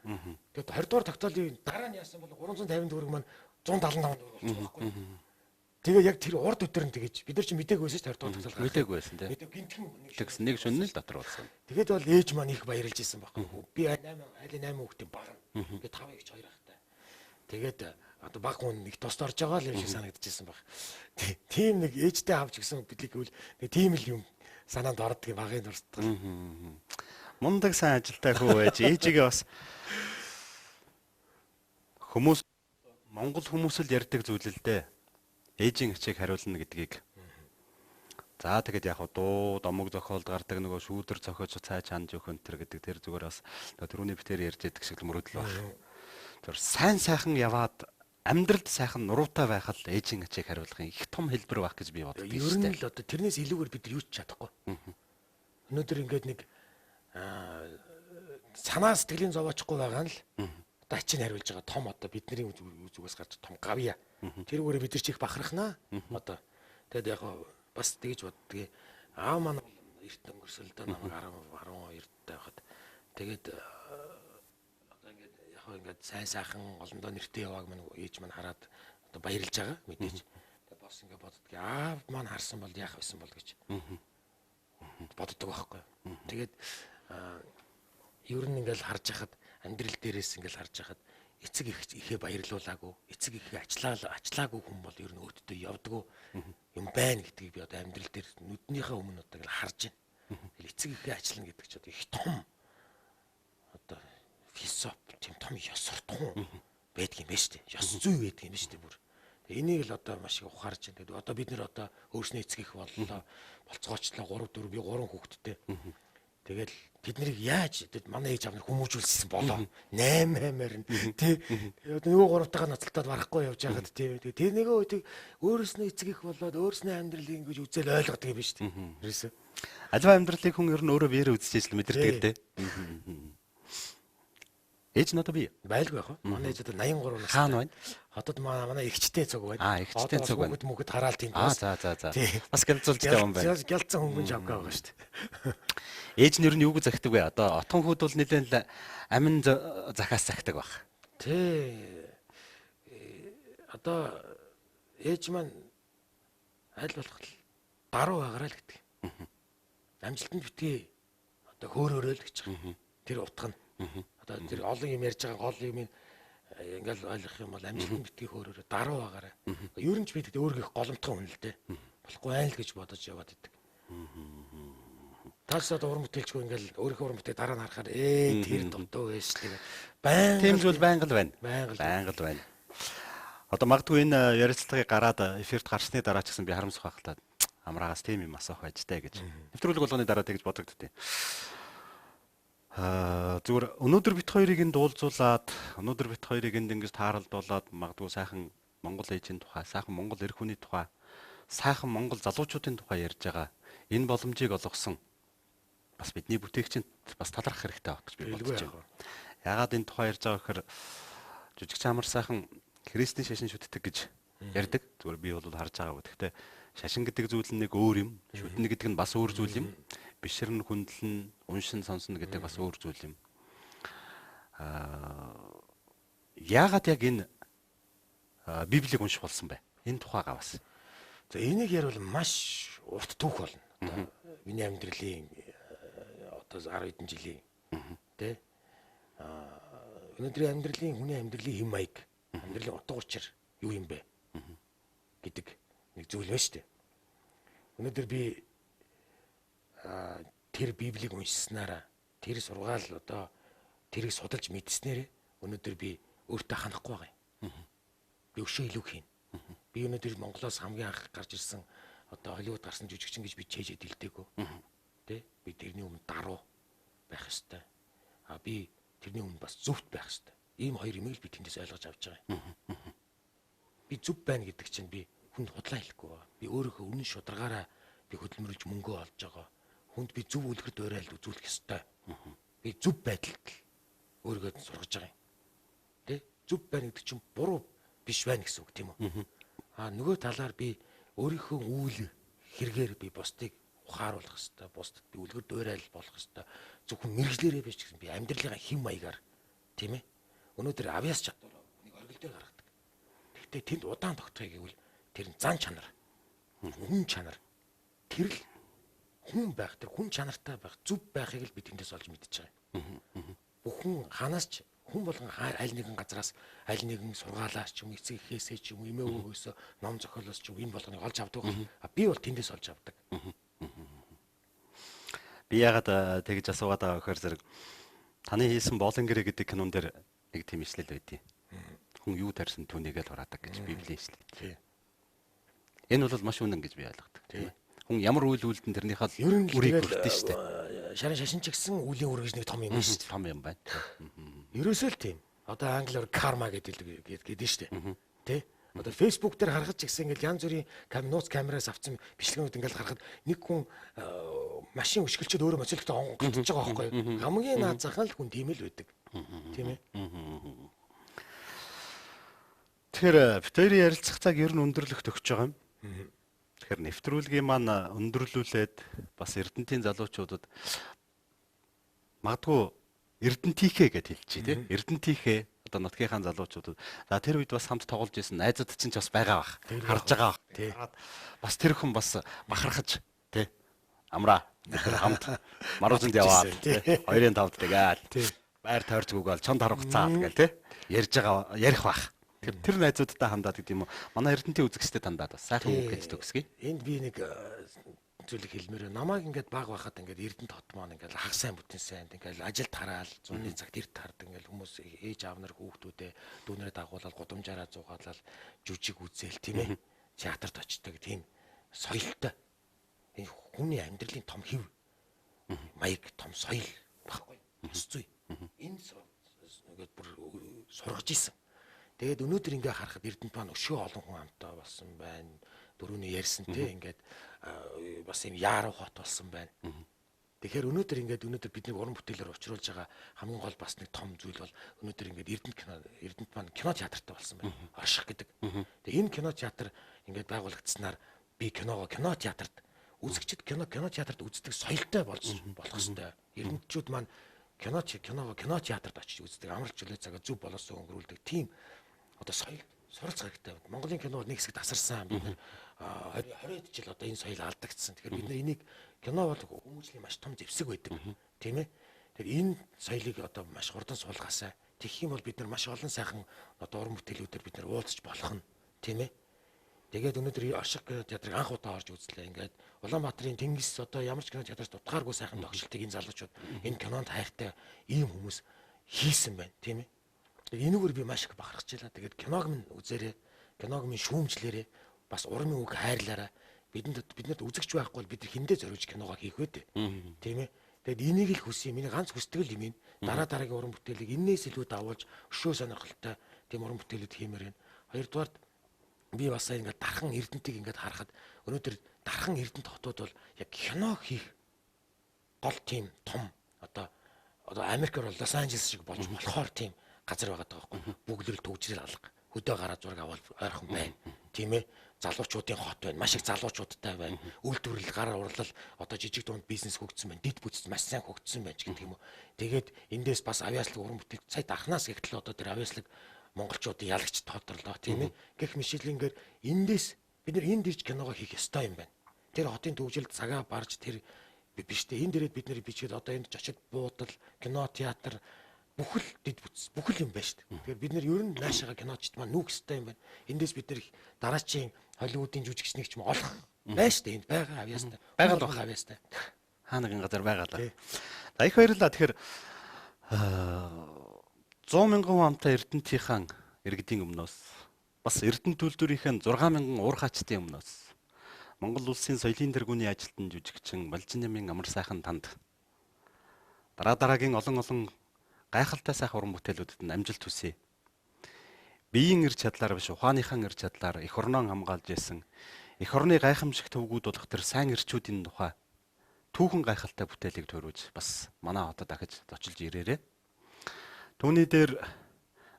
Тэгээд 20 дугаар тогтоолын дараа нь яасан бол 350 төгрөг маань 175 төгрөг болчихсон байхгүй. Тэгээ яг тэр урд өдөр нь тэгэж бид нар чи мдэггүй байсан шүү 20 дугаар тогтоол. Мдэггүй байсан тийм. Мэдээ гинтхэн Тэгсэн нэг шөнө л дотор болсон. тэгээд бол ээж маань их баярлж исэн байхгүй. Би 8 хүүхдийн баг. Би 5 их 2 ахтай. Тэгээд одоо баг хүн нэг тост орж байгаа л юм шиг санагдчихсан баг. Тийм нэг ээжтэй авч гисэн бидлэг гэвэл нэг тийм л юм санаанд ордог багын дурсдаг. Мундаг сайн ажилтай хүү байж ээжигээ бас хүмүүс Монгол хүмүүс л ярьдаг зүйл л дээ. Ээжийн ачийг хариулна гэдгийг. За тэгээд яг дуу, домог зохиолд гардаг нөгөө шүүдэр зохиож цай чанж өгөх өнтер гэдэг тэр зүгээр бас түрүүний битээр ярьж байдаг шиг мөрөдөл баг. Тэр сайн сайхан яваад амьдралд сайхан нуруутай байх л ээжийн ачийг хариулахын их том хэлбэр байх гэж би боддог юм Ер нь л одоо тэрнээс илүүгээр бид нар юу ч чадахгүй. Өнөөдөр ингээд нэг санаа сэтгэлийн зовоочгүй байгаа нь л одоо ачийг хариулж байгаа том одоо бидний зүгээс гарч том гавья. Тэрүүгээр бид нар чих бахархнаа. Одоо тэгэд яг бас тэгж боддгийг аав маань эрт өнгөрсөл дөө намайг 12 тайхад тэгээд одоо ингээд яг ингээд сайн сайхан олондоо нэртэй явааг маань ээж маань хараад одоо баярлж байгаа мэдээж. Тэгээд бас ингээд боддгийг аав маань харсан бол яах байсан бол гэж боддог байхгүй. Тэгээд ер нь ингээд харж хахад амьдрал дээрээс ингээд харж хахад эцэг ихээ баярлуулаагүй, эцэг ихээ ачлаагүй хүн бол ер нь өөртөө явдггүй юм байна гэдгийг би одоо амьдрал дээр нүднийхээ өмнө одоо ингээл харж байна. Тэгэл эцэг ихээ ачлана гэдэг ч одоо их том одоо философи, тийм том ёс суртахуун байдаг юм байна шүү дээ. Ёс зүй байдаг юм байна шүү дээ бүр. Тэгээ энийг л одоо маш их ухаарж байна. Тэгээд одоо бид нэр одоо өөрснөө эцэг их боллоо, болцгоочлоо 3 4 би 3 хүүхэдтэй. Тэгэл тэднийг яаж манай ээж авнаар хүмүүжүүлсэн болоо 8 8-аар нь тий нөгөө гуравтайгаа ноцтолтоод барахгүй явж байгаад тий тэр нэгөө үеийг өөрөөснөө эцэг их болоод өөрснөө амьдралыг ингэж үзэл ойлгодог юм биш тий ерөөсөө аливаа амьдралыг хүн ер нь өөрөө биеэр үзчихэж л мэдэрдэг дээ. Ээж нь одоо би байлгүй яах вэ? Манай ээж одоо 83 настай. Хаана байна? Хотод манай ихчтэй цуг байна. Ихчтэй цуг байна. Мөгөд хараал тийм. За. Бас гэлзүүлжтэй юм байна. Гялцсан хөнгөн жавгаа байгаа шүү дээ. Ээж нь ер нь юуг захидаг вэ? Одоо отхон хүүд бол нэлээд л амин захаас захидаг баг. Тий. Одоо ээж маань аль болох даруу байгаараа л гэдэг. Амжилтанд битгий одоо хөөрөөрөө л гэж байгаа. Тэр утга нь. Одоо тэр олон юм ярьж байгаа гол юм ингээл ойлгох юм бол амжилтанд битгий хөөрөөрөө даруу байгаараа. Ер нь ч би тэгээд өөргөх голомтхон хүн л дээ. Болохгүй айл гэж бодож яваад идэг. Таас одоо уран бүтээлчгүй ингээл өөрийнхөө уран бүтээл дараа нь харахаар тэр дутуу байж тэгээ баян Тэмжүүл байнга л байна. Байнга л байна. Одоо магадгүй энэ ярилцлагыг гараад эфирт гарсны дараа ч гэсэн би харамсах байхлаа амраагаас тийм юм асуух байж таа гэж. Нэвтрүүлэг болгоны дараа тэгж бодогддээ. Зүгээр өнөөдөр бит хоёрыг нь дуулзуулаад өнөөдөр бит хоёрыг энд ингэж тааралдуулаад магадгүй сайхан Монгол ээжийн тухай, сайхан Монгол эр хүний тухай, сайхан Монгол залуучуудын тухай ярьж байгаа. Энэ боломжийг олгосон бас бидний бүтээгчинд бас талархах хэрэгтэй байна гэж би бодож байна. Яагаад энэ тухай ярьж байгаа гэхээр жижиг чамар сайхан христийн шашин шүтдэг гэж ярьдаг. Зүгээр би бол харж байгаа. Гэхдээ шашин гэдэг зүйл нь нэг өөр юм. Шүтнэ гэдэг нь бас өөр зүйл юм. Бишрэн хүндлэн, уншин сонсно гэдэг бас өөр зүйл юм. Яагаад яг энэ Библийг унших болсон бэ? Энэ тухайгаа бас. За энийг ярил маш урт түүх болно. Одоо миний амьдралын одоо 10 хэдэн жилийн тий өнөөдрийн амьдралын хүний амьдралын хэм маяг амьдралын утга учир юу юм бэ гэдэг нэг зүйл байна шүү дээ. Өнөөдөр би тэр Библийг уншсанараа тэр сургаал одоо тэрийг судалж мэдснээрээ өнөөдөр би өөртөө ханахгүй байгаа юм. Би өшөө илүү хийн. Би өнөөдөр Монголоос хамгийн анх гарч ирсэн одоо Холливуд гарсан жүжигчин гэж би чэйжэд илдээгүү. Тэ? Би тэрний өмнө даруу байх ёстой. Би тэрний өмнө бас зөвхт байх ёстой. Ийм хоёр имийг л би тэндээс ойлгож авч байгаа юм. Би зөв байна гэдэг чинь би хүнд худлаа хэлэхгүй ба. Би өөрийнхөө үнэн шударгаараа би хөдөлмөрлөж мөнгө олж байгаа. Хүнд би зөв үлгэр дуурайлд үзүүлэх ёстой. Би зөв байдалд өөрийгөө сургаж байгаа юм. Тэ? Зөв байна гэдэг чинь буруу биш байна гэсэн үг тийм үү? Нөгөө талаар би өөрийнхөө үйл хэрэгээр би бусдыг ухааруулах ёстой. Бусдад би үлгэр дуурай болох ёстой. Зөвхөн мэрэгжлэрээ биш гэсэн би амьдралынхаа хэм маягаар тийм ээ. Өнөөдөр авьяас чадвар нэг оргил дээр гаргадаг. Гэхдээ тэнд удаан тогтхой гэвэл тэр нь зан чанар. Хүн чанар. Тэр л хүн байх, тэр хүн чанартай байх, зөв байхыг л би тэндээс олж мэдчихэж байгаа юм. Бүхэн ханаас ч хүн болгон аль нэгэн газраас аль нэгэн сургаалаас ч юм эцэг эхээсээ ч юм эмээ өвгөөсөө ном зохиолоос ч юм энэ болгоныг олж авдаг. Би бол тэндээс олж авдаг. Би ягаад тэгж асуугаад байгаа гэхээр зэрэг таны хийсэн Болонгэрэ гэдэг кинон дээр нэг тийм ишлэл байдیں۔ Хүн юу тарьсан түүнийгээ л ураадаг гэж Библийн ишлэл. Энэ бол маш үнэн гэж би ойлгодог. Тийм ээ. Хүн ямар үйл үйлдэн тэрнийхээ үрийг бүрдэн штэ. Шарын шашин ч гэсэн үлийн үр гэж нэг том юм шүү дээ. Том юм байна. Ерөөсөө л тийм. Одоо англиар карма гэдэг штэ. Тэ? Одоо Facebook дээр харахад ч гэсэн ингээл янз бүрийн нууц камераас авсан бичлэгүүд ингээл харахад нэг хүн машин өшгөлчөд өөрөө моцолтой онгодж байгаа байхгүй юу? Хамгийн наад зах нь хүн тийм л байдаг. Тийм ээ. Тэгэхээр битэрийн ярилцах цаг ер нь өндөрлөгт өгч байгаа юм. Тэгэхээр нэвтрүүлгийн маань өндөрлүүлээд бас Эрдэнтийн залуучуудад магадгүй Эрдэнтийнхээ гэж хэлчихье тийм. Эрдэнтийнхээ одоо нутгийнхаа залуучуудад за тэр үед бас хамт тоглож исэн найзууд чинь ч бас байгаа бах. Харж байгаа бах. Тийм. Бас тэр хүн бас бахархаж тийм. Амраа хамт марууданд яваад хоёрын тавд тэгээд байр тойрч үгээл чонд харгацаад гээл тийм. Ярих бах. Тэр найзуудтай хандаад гэдэг юм уу? Манай Эрдэнтийн үзэгчтэй хандаад бас сайхан үг гэж төгсгий. Энд би нэг зүйлийг хэлмээр намайг ингээд баг байхад ингээд Эрдэнэт хот маань ингээд хаг сайн бүтэн сайн ингээд ажилд хараал зуны цагт эрт хардаг ингээд хүмүүс ээж аав нар хүүхдүүдээ дүүнэрээ дагуулаад гудамжаараа зугаалал жүжиг үзээл тийм ээ. Театрт очдог тийм соёлтой. Энэ хүний амьдралын том хэв маяг том соёл баггүй. Зү. Энэ ингээд бүр сургаж исэн. Тэгээд өнөөдөр ингээ харахад Эрдэнэт маань өшөө олон хүн амтай болсон байна. Дөрөвний ярьсан те ингээд бас юм яаруу хот болсон байна. Тэгэхээр өнөөдөр бидний уран бүтээлээр учруулж байгаа хамгийн гол бас нэг том зүйл бол өнөөдөр ингээд Эрдэнэт маань кино театртай болсон байна. Орших гэдэг. Тэгээ энэ кино театр ингээд байгуулагдсанаар би кино театрт үзэгчд кино театрт үздэг соёлтой болох ёстой. Эрдэнэтчүүд маань кино театрт очиж үздэг. Амралт чөлөө цагаа зөв болоосоо өнгөрүүлдэг. Тийм одоо соёл суралцах хэрэгтэй. Монголын кино нэг хэсэг тасарсан. Бид нэр 20-д жил одоо энэ соёл алдагдсан. Тэгэхээр бид нар энийг кино бол хүмүүжлийн маш том зэвсэг байдаг. Тийм ээ. Тэгэхээр энэ соёлыг одоо маш хурдан суулгаасаа. Тэгэх юм бол бид нар маш олон сайхан одоо уран бүтээлүүдээр бид нар уулзч болох нь. Тийм ээ. Тэгээд өнөөдөр Орших кино театрыг анх удаа орж үзлээ. Ингээд Улаанбаатарын Тэнгис одоо ямар ч кино театрт утгааргүй сайхан тогшилтыг энэ залуучууд энэ кинонд хайртай ийм хүмүүс хийсэн байна. Тийм ээ. Энэгээр би маш их бахархаж байлаа. Тэгээд киног минь үзээрэй, киног минь шүүмжлээрэй, бас уран үг хайрлаарай. Биднэрт үзэгч байхгүй бол бид нар хиндэ зориулж киногоо хийх вэ? Тийм ээ. Тэгэд энийг л хүсье. Миний ганц хүсдэг юм. Дараагийн уран бүтээлийг энээс илүү давуулж өшөө сонирхолтой тийм уран бүтээлүүд хиймээр байна. Хоёрдугаард би бас ингээд дархан Эрдэнтийг ингээд харахад өнөөдөр дархан Эрдэнэт хотууд бол яг кино хийх гол тийм том одоо Америкаар бол Лос Анжелес шиг болж болохоор тийм газар байгаа даа байхгүй. Бүгдэл төгжрэл алга. Хөдөө гараа зураг авал ойрхон байна. Тийм ээ. Залуучуудын хот байна. Маш их залуучуудтай байна. Үйлдвэрлэл гараа урлал одоо жижиг дунд бизнес хөгжсөн байна. Дид бүтц маш сайн хөгжсөн байна гэх юм уу. Тэгээд эндээс бас авьяаслаг уран бүтээл сая дархнаас гэгтэл одоо тэр авьяаслаг монголчуудын ялагч тодорлоо тийм ээ. Гэх мэтлэнгээр эндээс бид нар энд ирж киногоо хийх ёстой юм байна. Тэр хотын төвжилд цагаа барж тэр биш дээ. Энд ирээд бид нар бичгээд одоо энд очиж буудал, кино, театр бүхэл дид бүтц бүхэл юм байна шүү дээ. Тэгэхээр бид нар ер нь наашаага киночд маань нүүх ёстой юм байна. Эндээс бид нар дараачийн Холливуудын жүжигчнийг ч юм олох байна шүү дээ. Энд байгаа авьяастай. Байгаа л байх авьяастай. нэгэн газар байгаа л. За их баярлалаа. Тэгэхээр 100 мянган хүн амтай Эрдэнэтийн иргэдийн өмнөөс бас Эрдэнэт төлөвлөрийнхээ 6 мянган уур хаачдын өмнөөс Монгол улсын соёлын тэргүүний ажилтан жүжигчин Малжинямын амар сайхан танд дараагийн олон гайхалтай сайхан уран бүтээлүүдэд нь амжилт хүсье. Биеийн эр чадлаар биш ухааныхаа эр чадлаар эх орноо хамгаалж исэн эх орны гайхамшиг төвгүүд болох тэр сайн эрчүүдийн тухай түүхэн гайхалтай бүтээлийг төрөөж бас манай хотод дахиж зочилж ирээрээ. Түүний дээр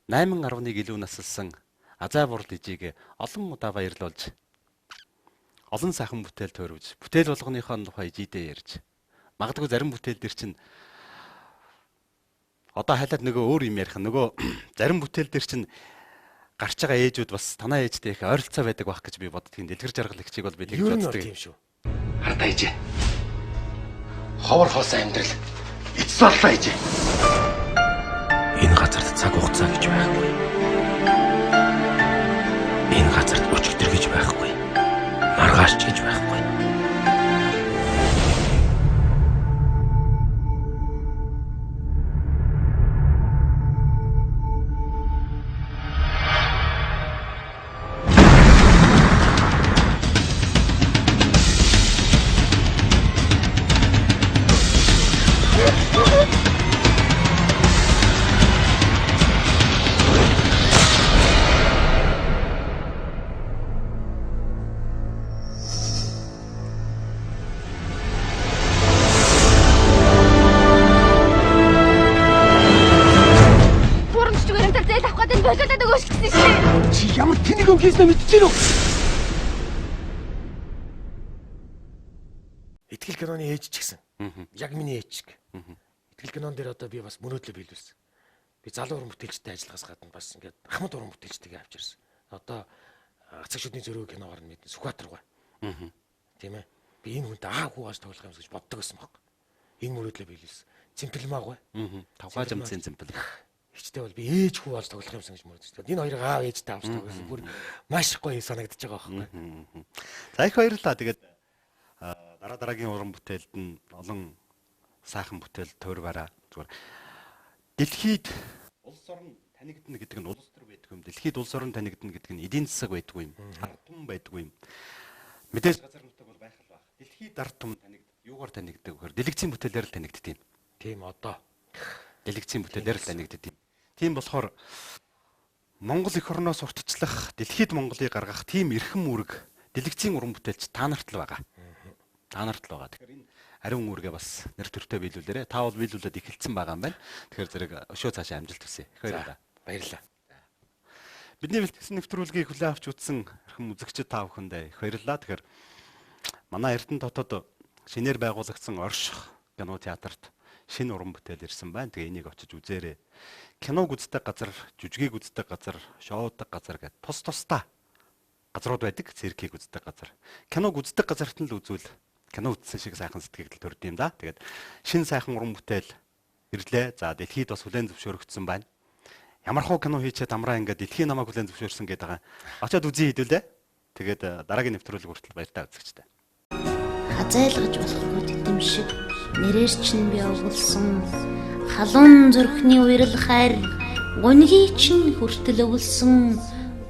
8.1 илүү насалсан Азай Бурал ижийг олон удаа баярлуулж олон сайхан бүтээл төрөөж бүтээл болгоныхоо тухай ижидээ ярьж магадгүй зарим бүтээл дээр чинь одоо хайлаад нөгөө өөр юм ярих нөгөө зарим бүтээл дээр чинь гарч байгаа ээжүүд бас танаа ээжтэй их ойролцоо байдаг байх гэж би боддгийн дэлгэр жаргал ихчийг бол би л боддог юм шүү. Хардаа ээж. Ховор хоосон амьдрал эцсаллаа ээж. Энэ газарт цаг хугацаа гэж байхгүй. Энэ газарт өчигдөр гэж байхгүй. Маргааш гэж байхгүй. Ямар тэнийг өнгөснө мэдчихэв үү? Итгэл киноны ээж ч гэсэн. Яг миний ээж шиг. Итгэл кинон дээр одоо би бас мөрөөдлөө биелүүлсэн. Би залуу уран бүтээлчтэй ажиллахаас гадна бас ингээд ахмад уран бүтээлчтэйгээ авч ирсэн. Одоо Ацаг шүдний зөрүү киногоор нь мэднэ Сүхбаатар гоо. Тийм ээ. Би энэ хүнтэй хуугаас тоглох юм гэж боддог байсан баг. Энэ мөрөөдлөө биелүүлсэн. Цэмпэлмаа гоо. Тавгаа жамцын цэмпэл. Хичтэй бол би ээж хүү болж тоглох юмсан гэж мөрөдсөн. Энэ хоёрыг аав ээжтэй авч тоглосон. Бүр маш гоё санагдаж байгаа байхгүй. За их баярлалаа. Тэгээд дараагийн уран бүтээлд нь олон сайхан бүтээл тойрваараа зүгээр. Дэлхийд улс орн танигдна гэдэг нь улс төр байдаг юм. Дэлхийд улс орн танигдна гэдэг нь эдийн засаг байдгүй юм. Ард түмэн байдгүй юм. Мэдээж газар нутаг бол байх л баг. Дэлхийд ард түмэн юугаар танигддаг вэхээр дэлгэцийн бүтээлээр л танигддаг юм. Тийм одоо. Дэлгэцийн бүтээлээр л танигддаг юм. Тийм болохоор Монгол эх орноос уртчлах, дэлхийд Монголыг гаргах тийм эрхэм үүрэг дэлгэцийн уран бүтээлч та нарт л байгаа. Та нарт л байгаа. Тэгэхээр энэ ариун үүргээ бас нэр төртөө биелүүлээрэ. Та бол биелүүлээд эхэлсэн байгаа юм байна. Тэгэхээр зэрэг өшөө цаашаа амжилт хүсье. Их баярлалаа. Баярлалаа. Бидний бэлтгэсэн нэвтрүүлгийг хүлээн авч үзсэн эрхэм үзэгчид та бүхэндээ их баярлалаа. Тэгэхээр манай Эрдэнэт хотод шинээр байгуулагдсан Орших кино театрт шинэ уран бүтээл ирсэн байна. Тэгээ энийг очиж үзээрэй. Киног үздэг газар, жүжигийг үздэг газар, шоудаг газар гэдэг тус-тусдаа газрууд байдаг. Циркийг үздэг газар. Киног үздэг газарт нь л үзвэл кино үзсэн шиг сайхан сэтгэл төрд юм да. Тэгээд шинэ сайхан уран бүтээл ирлээ. За дэлхийд бас хүлээн зөвшөөрөгдсөн байна. Ямар хөө кино хийчихэд амраа ингээд дэлхийн намайг хүлээн зөвшөөрсөн гэдэг байгаа. Очоод үзье хэдүүлээ. Тэгээд дараагийн нэвтрүүлэг хүртэл баяртай үзэгчтэй. Хазайлгаж болохгүй тэтэм шиг нэрээр чинь би оволсон халуун зүрхний уйрал хайр гунгийн чинь хүртэл өвлсөн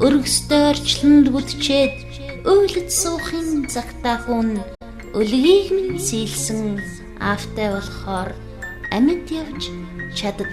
өргөстөөрчлөнд бүдчээд өөлөд суухын цагтаа хүн өлгийг минь сийлсэн аавтай болохоор амьд явж чаддаг.